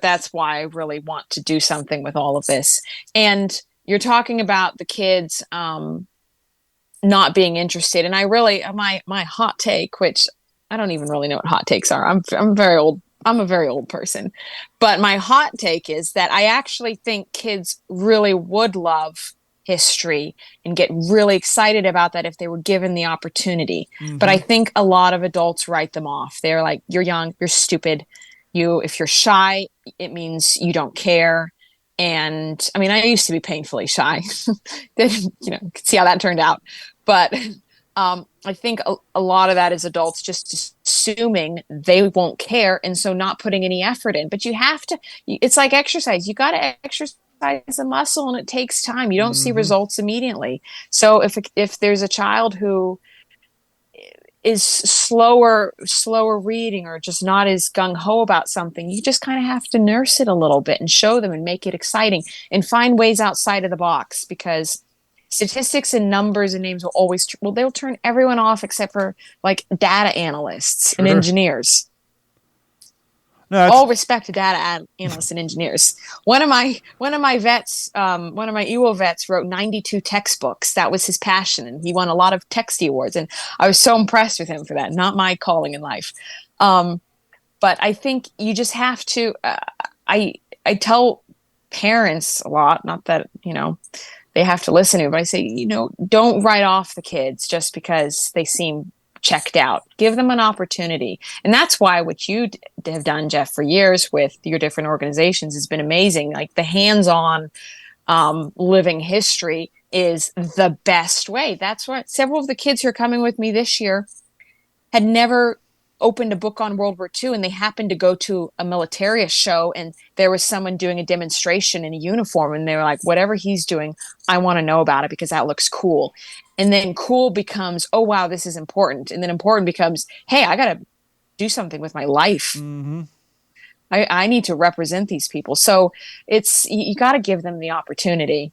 That's why I really want to do something with all of this. And you're talking about the kids not being interested, and I really my hot take, which I don't even really know what hot takes are. I'm very old. I'm a very old person, but my hot take is that I actually think kids really would love history and get really excited about that if they were given the opportunity. But I think a lot of adults write them off. They're like, "You're young. You're stupid. If you're shy, it means you don't care." And I mean, I used to be painfully shy. See how that turned out. But I think a lot of that is adults just assuming they won't care, and so not putting any effort in. But you have to. It's like exercise. You got to exercise a muscle, and it takes time. You don't see results immediately. So if there's a child who is slower reading or just not as gung-ho about something, you just kind of have to nurse it a little bit and show them and make it exciting and find ways outside of the box, because statistics and numbers and names will always they'll turn everyone off except for like data analysts and engineers. No, all respect to data analysts and engineers. One of my vets, one of my EWO vets wrote 92 textbooks. That was his passion, and he won a lot of Texty awards. And I was so impressed with him for that. Not my calling in life, but I think you just have to. I tell parents a lot, not that they have to listen to me, but I say don't write off the kids just because they seem checked out. Give them an opportunity. And that's why what you have done, Jeff, for years with your different organizations has been amazing. Like the hands-on living history is the best way. That's what several of the kids who are coming with me this year had never opened a book on World War II, and they happened to go to a militariist show, and there was someone doing a demonstration in a uniform, and they were like, whatever he's doing, I want to know about it because that looks cool. And then cool becomes, oh, wow, this is important. And then important becomes, hey, I got to do something with my life. I need to represent these people. So you got to give them the opportunity.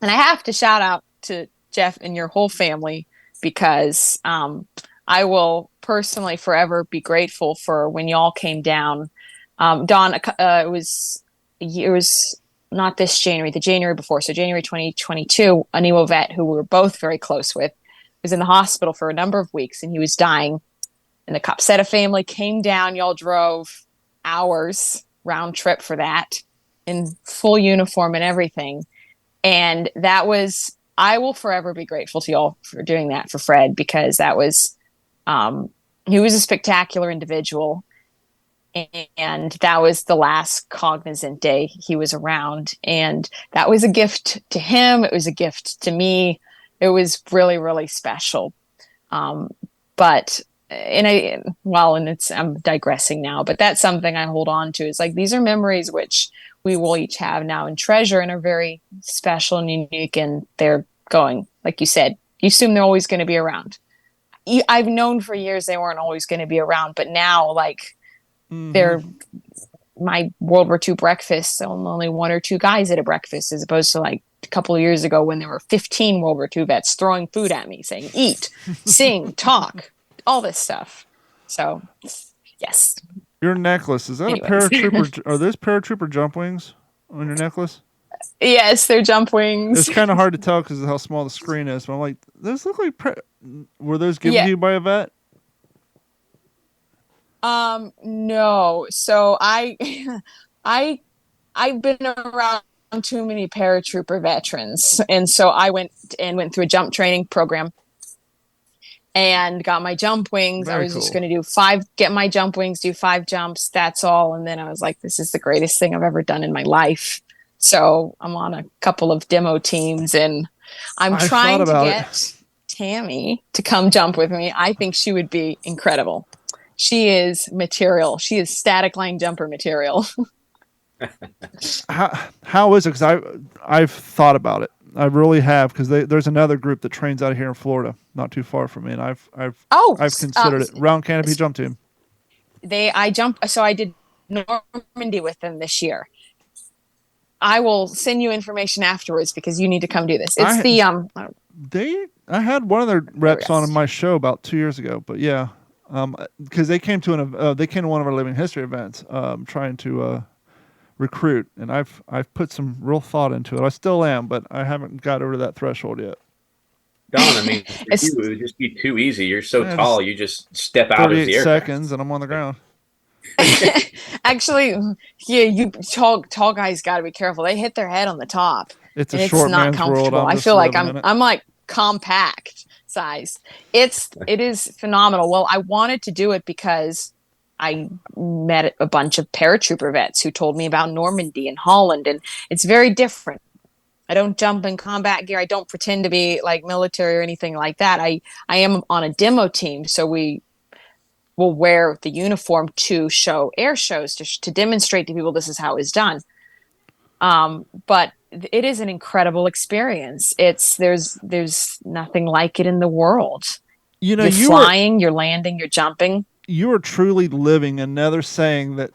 And I have to shout out to Jeff and your whole family, because I will personally forever be grateful for when y'all came down. Don, it was not this January, the January before. So January 2022, an EWO vet who we were both very close with was in the hospital for a number of weeks, and he was dying. And the Copsetta family came down. Y'all drove hours round trip for that in full uniform and everything. And that was, I will forever be grateful to y'all for doing that for Fred, because that was, he was a spectacular individual. And that was the last cognizant day he was around. And that was a gift to him. It was a gift to me. It was really, really special. I'm digressing now, but that's something I hold on to. Is like, these are memories which we will each have now and treasure, and are very special and unique. And they're going, like you said, you assume they're always going to be around. I've known for years they weren't always going to be around, but now like they're my World War II breakfast. So only one or two guys at a breakfast, as opposed to like a couple of years ago when there were 15 World War II vets throwing food at me, saying "eat, sing, talk," all this stuff. So, yes. Your necklace, is that Anyways. a paratrooper? Are those paratrooper jump wings on your necklace? Yes, they're jump wings. It's kind of hard to tell because of how small the screen is. But I'm like, those look like. Were those given to you by a vet? No. So I've been around too many paratrooper veterans, and so I went through a jump training program and got my jump wings. Very I was just cool. going to get my jump wings, do 5 jumps. That's all. And then I was like, this is the greatest thing I've ever done in my life. So I'm on a couple of demo teams, and I'm trying to get Tammy to come jump with me. I think she would be incredible. She is material. She is static line jumper material. How is it? Because I've thought about it. I really have, because there's another group that trains out of here in Florida, not too far from me, and I've considered it. Round Canopy Jump Team. I did Normandy with them this year. I will send you information afterwards because you need to come do this. It's I had one of their reps on my show about 2 years ago, but yeah, because they came to one of our living history events, trying to recruit, and I've put some real thought into it. I still am, but I haven't got over that threshold yet. Don, I mean, for you, it would just be too easy. You're so tall, you just step out of the air. 38 seconds, and I'm on the ground. Actually, yeah, you tall guys got to be careful. They hit their head on the top. It's a short not man's comfortable. world. I feel like I'm like compact size. It is phenomenal. Well, I wanted to do it because I met a bunch of paratrooper vets who told me about Normandy and Holland, and it's very different. I don't jump in combat gear. I don't pretend to be like military or anything like that. I am on a demo team, so we will wear the uniform to show air shows to demonstrate to people this is how it's done. But it is an incredible experience. There's nothing like it in the world. You're flying, you're landing, you're jumping. You are truly living another saying that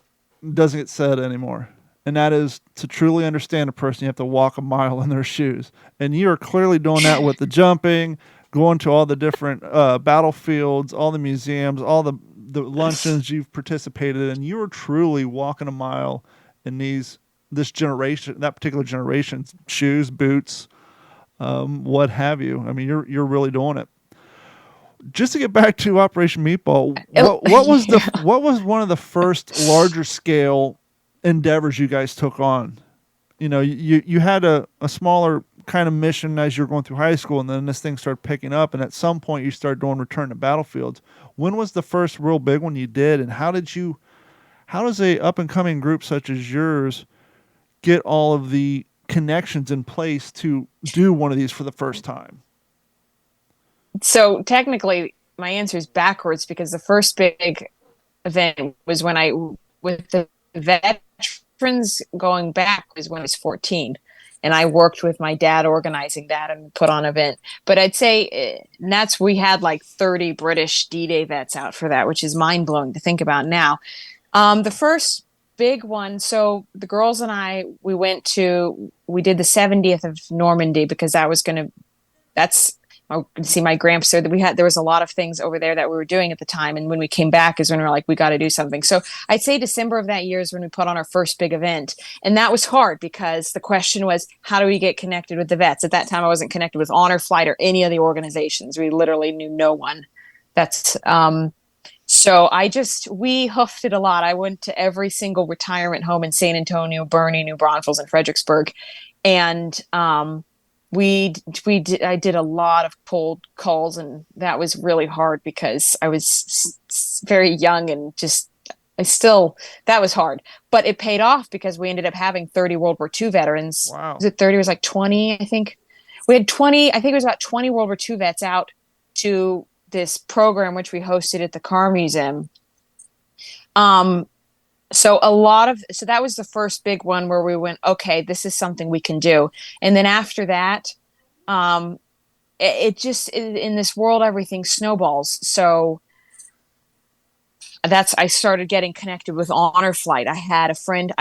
doesn't get said anymore. And that is, to truly understand a person, you have to walk a mile in their shoes. And you are clearly doing that with the jumping, going to all the different battlefields, all the museums, all the luncheons you've participated in. You are truly walking a mile in that particular generation's shoes, boots, what have you. I mean, you're really doing it. Just to get back to Operation Meatball, what was one of the first larger scale endeavors you guys took on? You had a smaller kind of mission as you're going through high school, and then this thing started picking up, and at some point you started doing return to battlefields. When was the first real big one you did, and how does a up and coming group such as yours get all of the connections in place to do one of these for the first time? So technically my answer is backwards, because the first big event was with the veterans going back was when I was 14. And I worked with my dad organizing that and put on an event. But I'd say we had like 30 British D-Day vets out for that, which is mind blowing to think about now. The first big one, so the girls and I, we did the 70th of Normandy, because that's see my gramps there. There was a lot of things over there that we were doing at the time, and when we came back is when we were like, we got to do something. So I'd say December of that year is when we put on our first big event, and that was hard because the question was, how do we get connected with the vets? At that time, I wasn't connected with Honor Flight or any of the organizations. We literally knew no one. So we hoofed it a lot. I went to every single retirement home in San Antonio, Bernie, New Braunfels, and Fredericksburg, and I did a lot of cold calls, and that was really hard because I was very young and that was hard, but it paid off because we ended up having 30 World War II veterans. Wow. Was it 30? It was like 20, I think. We had 20, I think it was about 20 World War II vets out to this program, which we hosted at the Car Museum. So that was the first big one where we went, okay, this is something we can do. And then after that, it just in this world everything snowballs. So I started getting connected with Honor Flight. I had a friend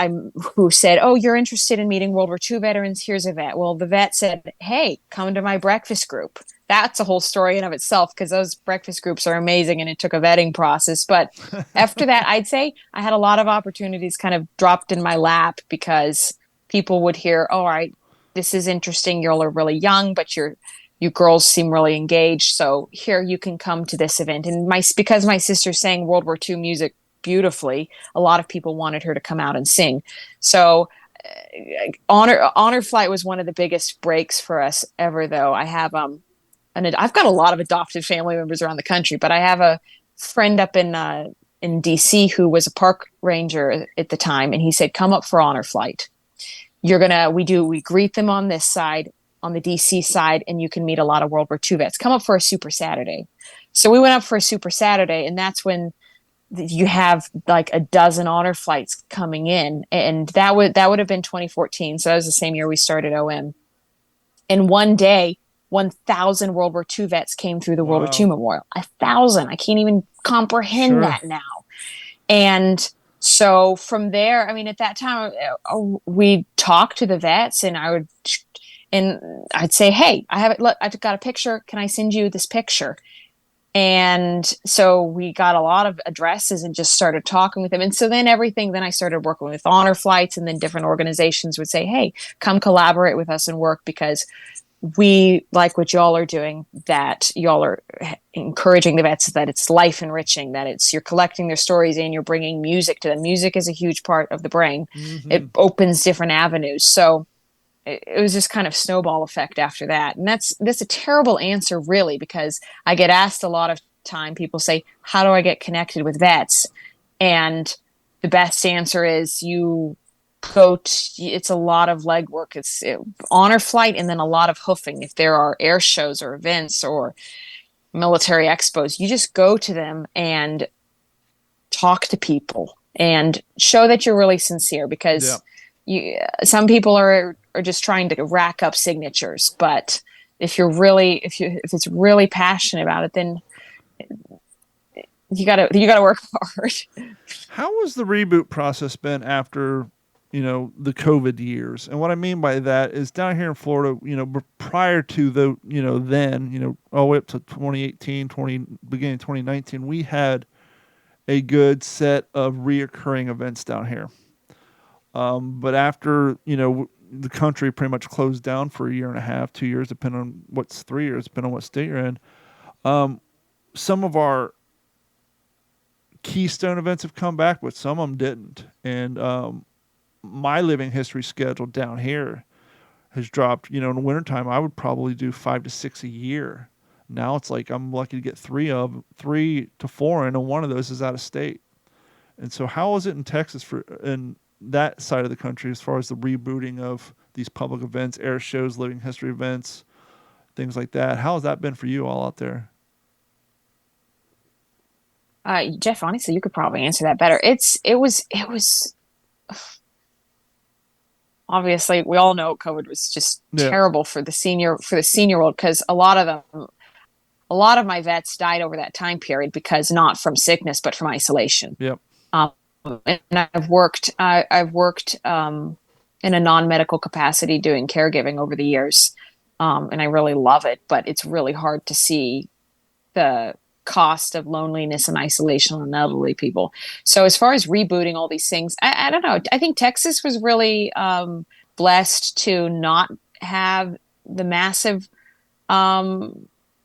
who said, "Oh, you're interested in meeting World War II veterans? Here's a vet." Well, the vet said, "Hey, come to my breakfast group." That's a whole story in of itself, because those breakfast groups are amazing, and it took a vetting process. But after that, I'd say I had a lot of opportunities kind of dropped in my lap, because people would hear, "Oh, all right, this is interesting. You all are really young, but you girls seem really engaged. So here, you can come to this event." And because my sister sang World War II music beautifully, a lot of people wanted her to come out and sing. So Honor Flight was one of the biggest breaks for us ever, though. I've got a lot of adopted family members around the country, but I have a friend up in DC who was a park ranger at the time, and he said, "Come up for Honor Flight. We greet them on this side, on the DC side, and you can meet a lot of World War II vets. Come up for a Super Saturday." So we went up for a Super Saturday, and that's when you have like a dozen honor flights coming in, and that would have been 2014. So that was the same year we started OM. And one day, 1,000 World War II vets came through the World War II Memorial. 1,000. I can't even comprehend that now. And so from there, I mean, at that time, we talked to the vets, and I'd say, "Hey, I've got a picture. Can I send you this picture?" And so we got a lot of addresses and just started talking with them. And so then I started working with Honor Flights, and then different organizations would say, "Hey, come collaborate with us and work, because we like what y'all are doing, that y'all are encouraging the vets, that it's life enriching, that you're collecting their stories and you're bringing music to them." Music is a huge part of the brain. Mm-hmm. It opens different avenues. So it was just kind of snowball effect after that. And that's a terrible answer, really, because I get asked a lot of time, people say, "How do I get connected with vets?" And the best answer is it's a lot of legwork. It's Honor Flight, and then a lot of hoofing. If there are air shows or events or military expos, you just go to them and talk to people and show that you're really sincere, because some people are just trying to rack up signatures. But if it's really passionate about it, then you gotta work hard. How has the reboot process been after, the COVID years? And what I mean by that is, down here in Florida, prior to then, all the way up to 2018, beginning of 2019, we had a good set of reoccurring events down here. But after, the country pretty much closed down for a year and a half, 2 years, depending on 3 years, depending on what state you're in, some of our keystone events have come back, but some of them didn't. And my living history schedule down here has dropped. In the wintertime, I would probably do 5 to 6 a year. Now it's like I'm lucky to get 3 to 4, and one of those is out of state. And so how is it in Texas in that side of the country, as far as the rebooting of these public events, air shows, living history events, things like that? How has that been for you all out there? Jeff, honestly, you could probably answer that better. It was obviously, we all know COVID was just terrible for the senior world, because a lot of my vets died over that time period, because not from sickness but from isolation. Yep. And I've worked in a non-medical capacity doing caregiving over the years, and I really love it. But it's really hard to see the cost of loneliness and isolation on elderly people. So as far as rebooting all these things, I don't know. I think Texas was really blessed to not have the massive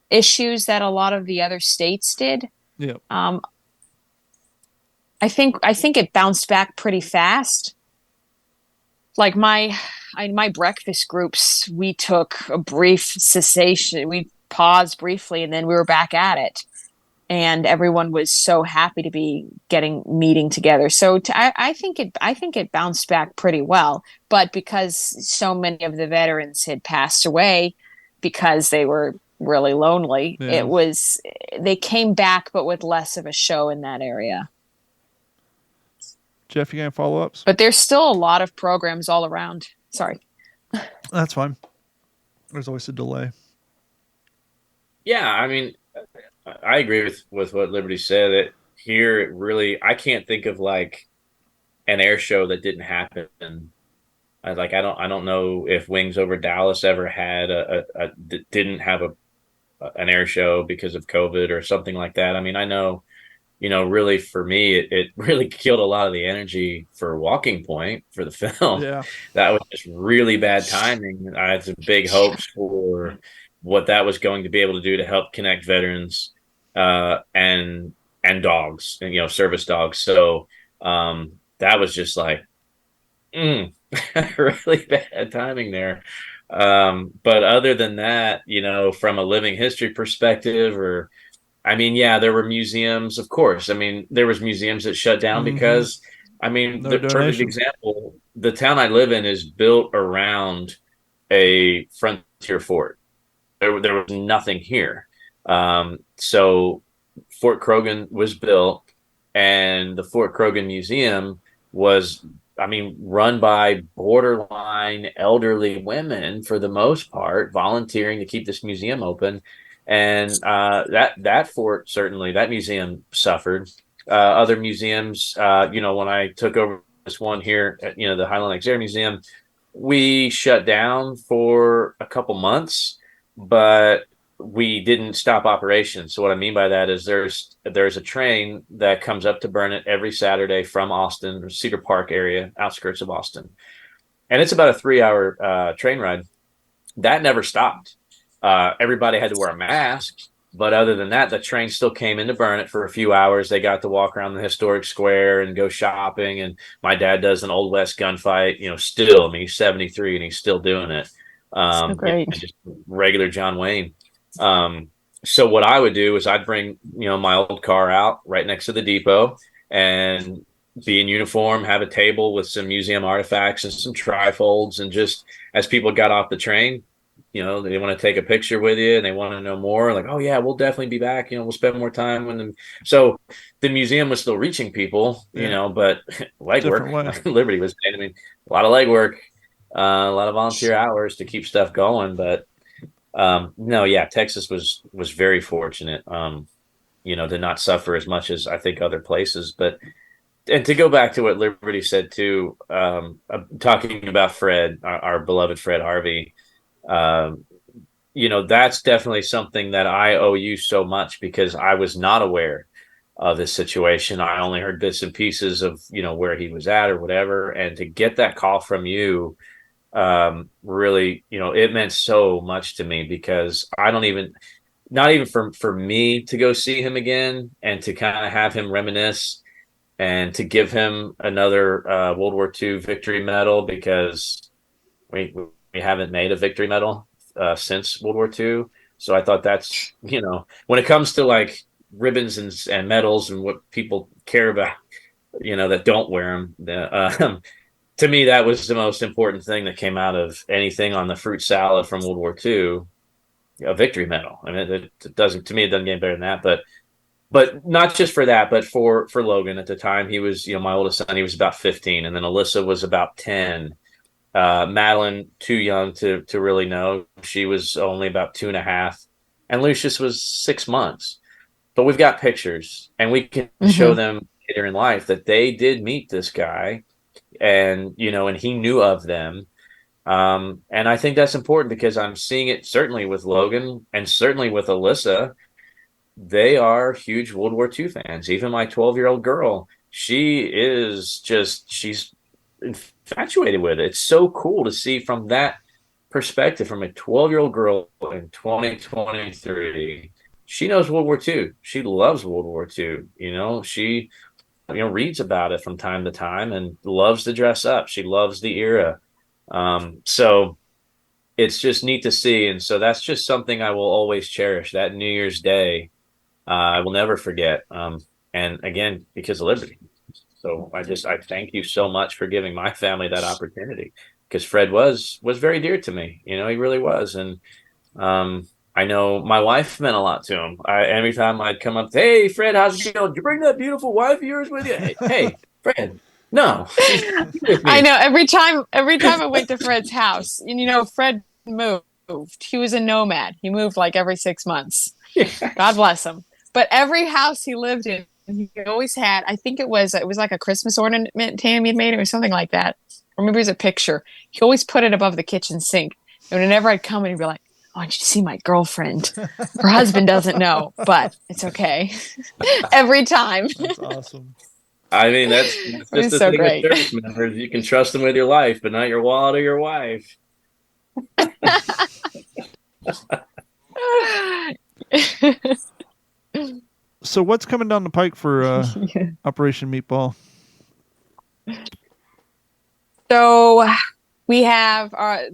issues that a lot of the other states did. Yeah. I think it bounced back pretty fast. Like my breakfast groups, we took a brief cessation. We paused briefly, and then we were back at it. And everyone was so happy to be meeting together. So I think it bounced back pretty well. But because so many of the veterans had passed away because they were really lonely, they came back, but with less of a show in that area. Jeff, you got any follow-ups? But there's still a lot of programs all around. Sorry. That's fine. There's always a delay. Yeah, I mean, I agree with what Liberty said. That here, it really, I can't think of like an air show that didn't happen. I don't know if Wings Over Dallas ever had didn't have an air show because of COVID or something like that. I mean, I know, really for me, it really killed a lot of the energy for Walking Point for the film. Yeah. That was just really bad timing. I had some big hopes for what that was going to be able to do to help connect veterans and dogs and service dogs. So that was just like mm, really bad timing there. But other than that, from a living history perspective, or I mean, yeah, there were museums, of course. I mean, there was museums that shut down Mm-hmm. because, I mean, No the perfect donations. example, the town I live in is built around a frontier fort. There was nothing here. So Fort Croghan was built, and the Fort Croghan Museum was, I mean, run by borderline elderly women for the most part, volunteering to keep this museum open. And that fort, certainly, that museum suffered. Other museums, when I took over this one here at the Highland Lakes Air Museum, we shut down for a couple months, but we didn't stop operations. So what I mean by that is there's a train that comes up to Burnett every Saturday from Austin, or Cedar Park area, outskirts of Austin, and it's about a 3 hour train ride. That never stopped. Everybody had to wear a mask, but other than that, the train still came into Burnett for a few hours. They got to walk around the historic square and go shopping. And my dad does an Old West gunfight, still. I mean, he's 73 and he's still doing it. So great. Just regular John Wayne. So what I would do is I'd bring, my old car out right next to the depot and be in uniform, have a table with some museum artifacts and some trifolds. And just as people got off the train, they want to take a picture with you and they want to know more, like, oh yeah, we'll definitely be back, we'll spend more time when so the museum was still reaching people, but Different way. legwork, Liberty was saying, I mean, a lot of legwork, a lot of volunteer hours to keep stuff going. But no, yeah, Texas was very fortunate, to not suffer as much as I think other places. But and to go back to what Liberty said too, talking about Fred, our beloved Fred Harvey, um, that's definitely something that I owe you so much, because I was not aware of this situation. I only heard bits and pieces of, where he was at or whatever. And to get that call from you, really, it meant so much to me, because not even for me to go see him again and to kind of have him reminisce and to give him another World War II victory medal, because we haven't made a victory medal since World War II. So I thought that's, when it comes to like ribbons and medals and what people care about, that don't wear them, to me, that was the most important thing that came out of anything on the fruit salad from World War II, a victory medal. I mean, it doesn't, to me, it doesn't get better than that. But not just for that, but for Logan at the time, he was, my oldest son, he was about 15, and then Alyssa was about 10. Madeline, too young to really know. She was only about 2.5, and Lucius was 6 months. But we've got pictures, and we can show them later in life that they did meet this guy, and and he knew of them. And I think that's important, because I'm seeing it certainly with Logan and certainly with Alyssa. They are huge World War II fans. Even my 12-year-old girl, she's infatuated with it. It's so cool to see from that perspective, from a 12-year-old girl in 2023. She knows World War II. She loves World War II. She reads about it from time to time and loves to dress up. She loves the era. So it's just neat to see. And so that's just something I will always cherish. That New Year's Day, I will never forget. And again, because of Liberty. So I thank you so much for giving my family that opportunity, because Fred was very dear to me. He really was. And I know my wife meant a lot to him. Every time I'd come up, hey, Fred, how's it going? Did you bring that beautiful wife of yours with you? Hey, Fred, no, she's with me. I know every time I went to Fred's house, and Fred moved. moved. He was a nomad. He moved like every 6 months. God bless him. But every house he lived in, he always had, I think it was like a Christmas ornament Tammy had made or something like that. Or maybe it was a picture. He always put it above the kitchen sink. And whenever I'd come in, he'd be like, I want you to see my girlfriend. Her husband doesn't know, but it's okay. Every time. That's awesome. I mean, that's just the so thing great. with church members. You can trust them with your life, but not your wallet or your wife. So what's coming down the pike for Operation Meatball? So we have our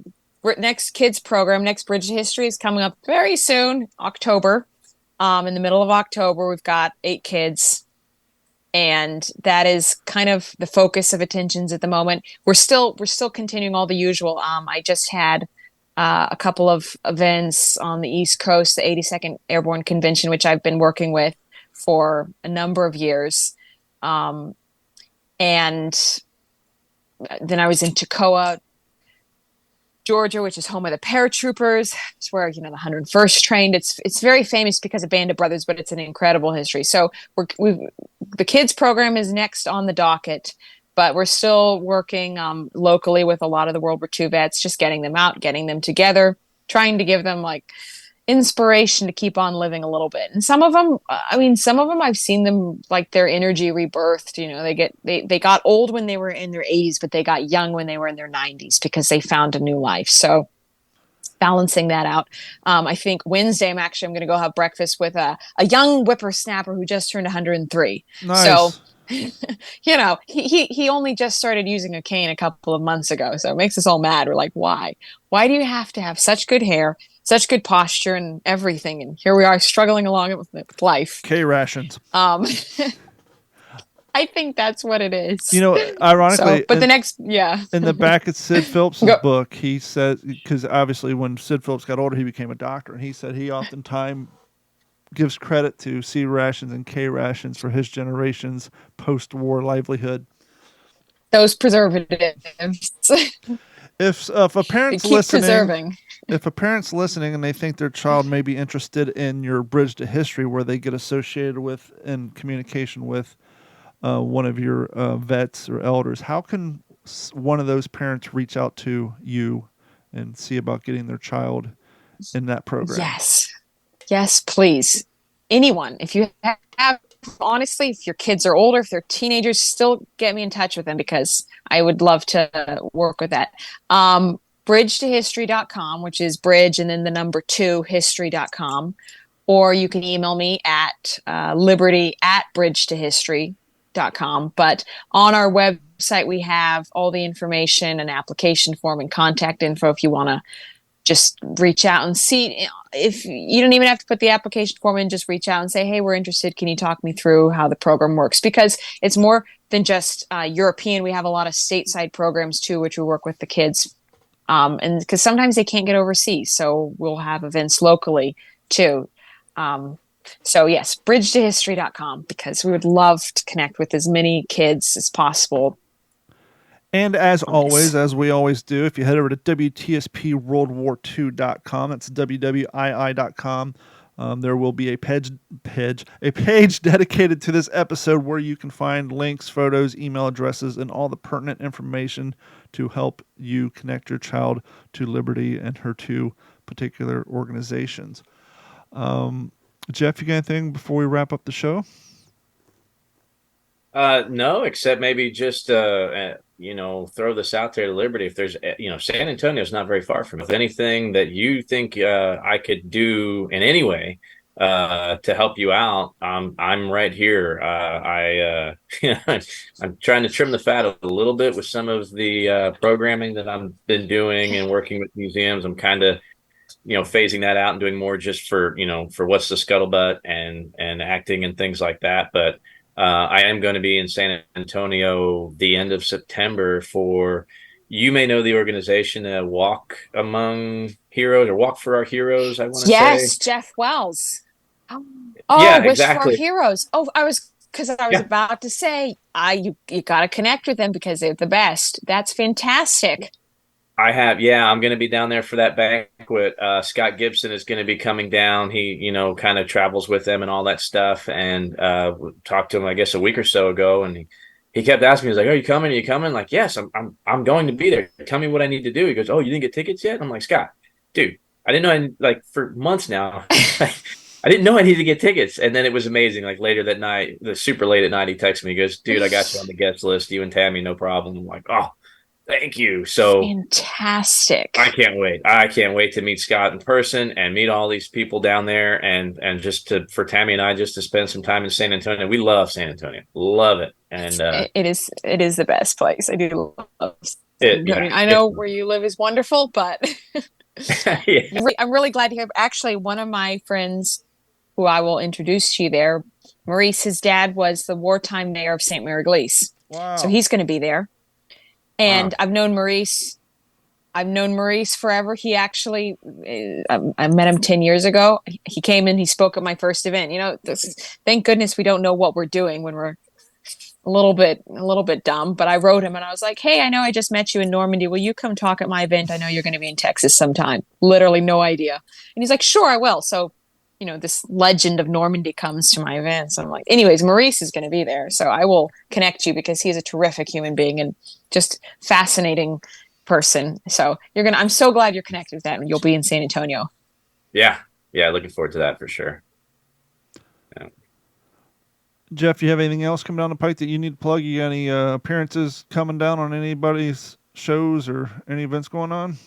next kids program, next Bridge to History is coming up very soon, October. In the middle of October, we've got 8 kids. And that is kind of the focus of attentions at the moment. We're still continuing all the usual. I just had a couple of events on the East Coast, the 82nd Airborne Convention, which I've been working with for a number of years. And then I was in Toccoa, Georgia, which is home of the paratroopers. It's where, the 101st trained. It's very famous because of Band of Brothers, but it's an incredible history. So the kids program is next on the docket, but we're still working locally with a lot of the World War II vets, just getting them out, getting them together, trying to give them like inspiration to keep on living a little bit. And some of them I've seen them like their energy rebirthed. They got old when they were in their 80s, but they got young when they were in their 90s because they found a new life. So balancing that out. I think Wednesday I'm going to go have breakfast with a young whippersnapper who just turned 103. Nice. So he only just started using a cane a couple of months ago. So it makes us all mad. We're like, why do you have to have such good hair, such good posture and everything? And here we are struggling along with life. K rations. I think that's what it is. Ironically, in the back of Sid Phillips' book, he said, because obviously when Sid Phillips got older, he became a doctor, and he said he oftentimes gives credit to C rations and K rations for his generation's post-war livelihood. Those preservatives. If a parent's listening, if a parent's listening and they think their child may be interested in your Bridge to History, where they get associated with and communication with one of your vets or elders, how can one of those parents reach out to you and see about getting their child in that program? Yes, please. Anyone, if you have, honestly, if your kids are older, if they're teenagers, still get me in touch with them because I would love to work with that. bridgetohistory.com, which is bridge and then the number 2 history.com, or you can email me at liberty@bridgetohistory.com. But on our website, we have all the information and application form and contact info if you want to just reach out and see. If you don't even have to put the application form in, just reach out and say, hey, we're interested. Can you talk me through how the program works? Because it's more than just European. We have a lot of stateside programs too, which we work with the kids. And because sometimes they can't get overseas. So we'll have events locally too. So yes, bridgetohistory.com, because we would love to connect with as many kids as possible. And as always, as we always do, if you head over to WTSPWorldWar2.com, that's WWII.com, there will be a page dedicated to this episode where you can find links, photos, email addresses, and all the pertinent information to help you connect your child to Liberty and her 2 particular organizations. Jeff, you got anything before we wrap up the show? No, except maybe just throw this out there to Liberty. If there's San Antonio is not very far from it. If anything that you think I could do in any way to help you out, I'm right here. I'm trying to trim the fat a little bit with some of the programming that I've been doing and working with museums. I'm kind of phasing that out and doing more just for What's the Scuttlebutt and acting and things like that. But I am going to be in San Antonio the end of September for, you may know the organization, Walk Among Heroes or Walk for Our Heroes, I want to say. Yes, Jeff Wells. Yeah, Wish exactly. for Our Heroes. I was about to say, you got to connect with them because they're the best. That's fantastic. I have, yeah, I'm going to be down there for that banquet. Scott Gibson is going to be coming down. He, kind of travels with them and all that stuff. And talked to him, I guess, a week or so ago, and he kept asking me, he's like, "Are you coming? Are you coming?" Like, yes, I'm going to be there. Tell me what I need to do. He goes, "Oh, you didn't get tickets yet?" I'm like, "Scott, dude, I didn't know. Like for months now, I didn't know I needed to get tickets." And then it was amazing. Like later that night, super late at night, he texted me. He goes, "Dude, I got you on the guest list. You and Tammy, no problem." I'm like, "Oh, thank you." So fantastic. I can't wait. I can't wait to meet Scott in person and meet all these people down there, and just for Tammy and I just to spend some time in San Antonio. We love San Antonio. Love it. And it is the best place. I do love San Antonio. I know where you live is wonderful, but yeah. I'm really glad to hear. Actually, one of my friends who I will introduce you there, Maurice, his dad was the wartime mayor of St. Mary Glees. Wow. So he's going to be there. And Wow. I've known Maurice forever. He actually, I met him 10 years ago. He came in, he spoke at my first event. Thank goodness we don't know what we're doing when we're a little bit dumb. But I wrote him and I was like, "Hey, I know I just met you in Normandy. Will you come talk at my event? I know you're going to be in Texas sometime." Literally no idea. And he's like, "Sure, I will." So, this legend of Normandy comes to my event. So I'm like, anyways, Maurice is going to be there. So I will connect you because he is a terrific human being and just fascinating person. So I'm so glad you're connected with that and you'll be in San Antonio. Yeah. Yeah. Looking forward to that for sure. Yeah. Jeff, you have anything else coming down the pike that you need to plug? You got any appearances coming down on anybody's shows or any events going on?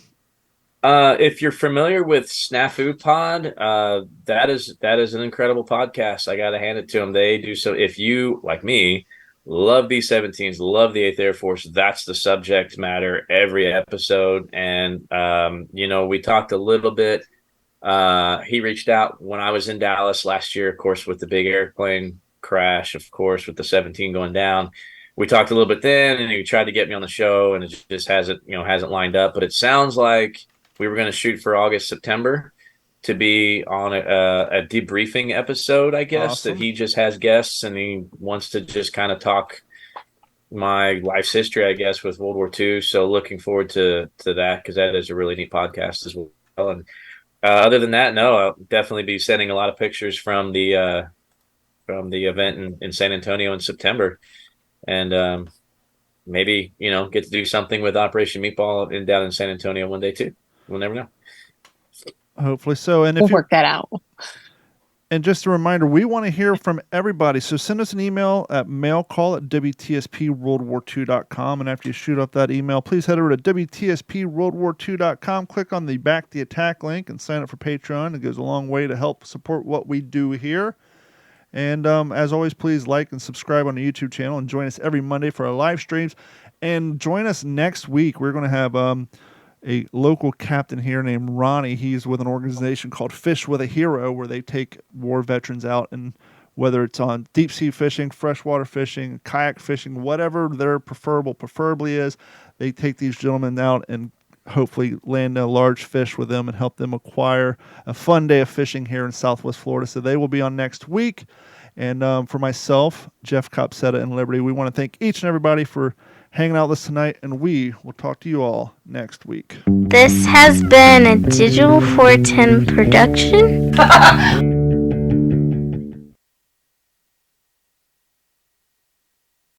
If you're familiar with Snafu Pod, that is an incredible podcast. I got to hand it to them. They do so. If you, like me, love B-17s, love the 8th Air Force, that's the subject matter every episode. And, we talked a little bit. He reached out when I was in Dallas last year, of course, with the big airplane crash, of course, with the 17 going down. We talked a little bit then, and he tried to get me on the show, and it just hasn't lined up. But it sounds like we were going to shoot for August, September to be on a debriefing episode, I guess. Awesome. That he just has guests and he wants to just kind of talk my life's history, I guess, with World War II. So looking forward to that because that is a really neat podcast as well. And other than that, no, I'll definitely be sending a lot of pictures from the event in San Antonio in September. And maybe, get to do something with Operation Meatball down in San Antonio one day too. We'll never know. Hopefully so. And we'll work that out. And just a reminder, we want to hear from everybody. So send us an email at mailcall@WTSPWorldWar2.com. And after you shoot up that email, please head over to WTSPWorldWar2.com. Click on the Back the Attack link and sign up for Patreon. It goes a long way to help support what we do here. And as always, please like and subscribe on the YouTube channel and join us every Monday for our live streams. And join us next week. We're going to have a local captain here named Ronnie. He's with an organization called Fish with a Hero, where they take war veterans out, and whether it's on deep sea fishing, freshwater fishing, kayak fishing, whatever their preferably is, they take these gentlemen out and hopefully land a large fish with them and help them acquire a fun day of fishing here in Southwest Florida. So they will be on next week. And for myself, Jeff Copsetta, and Liberty, we want to thank each and everybody for hanging out with us tonight, and we will talk to you all next week. This has been a Digital 410 production.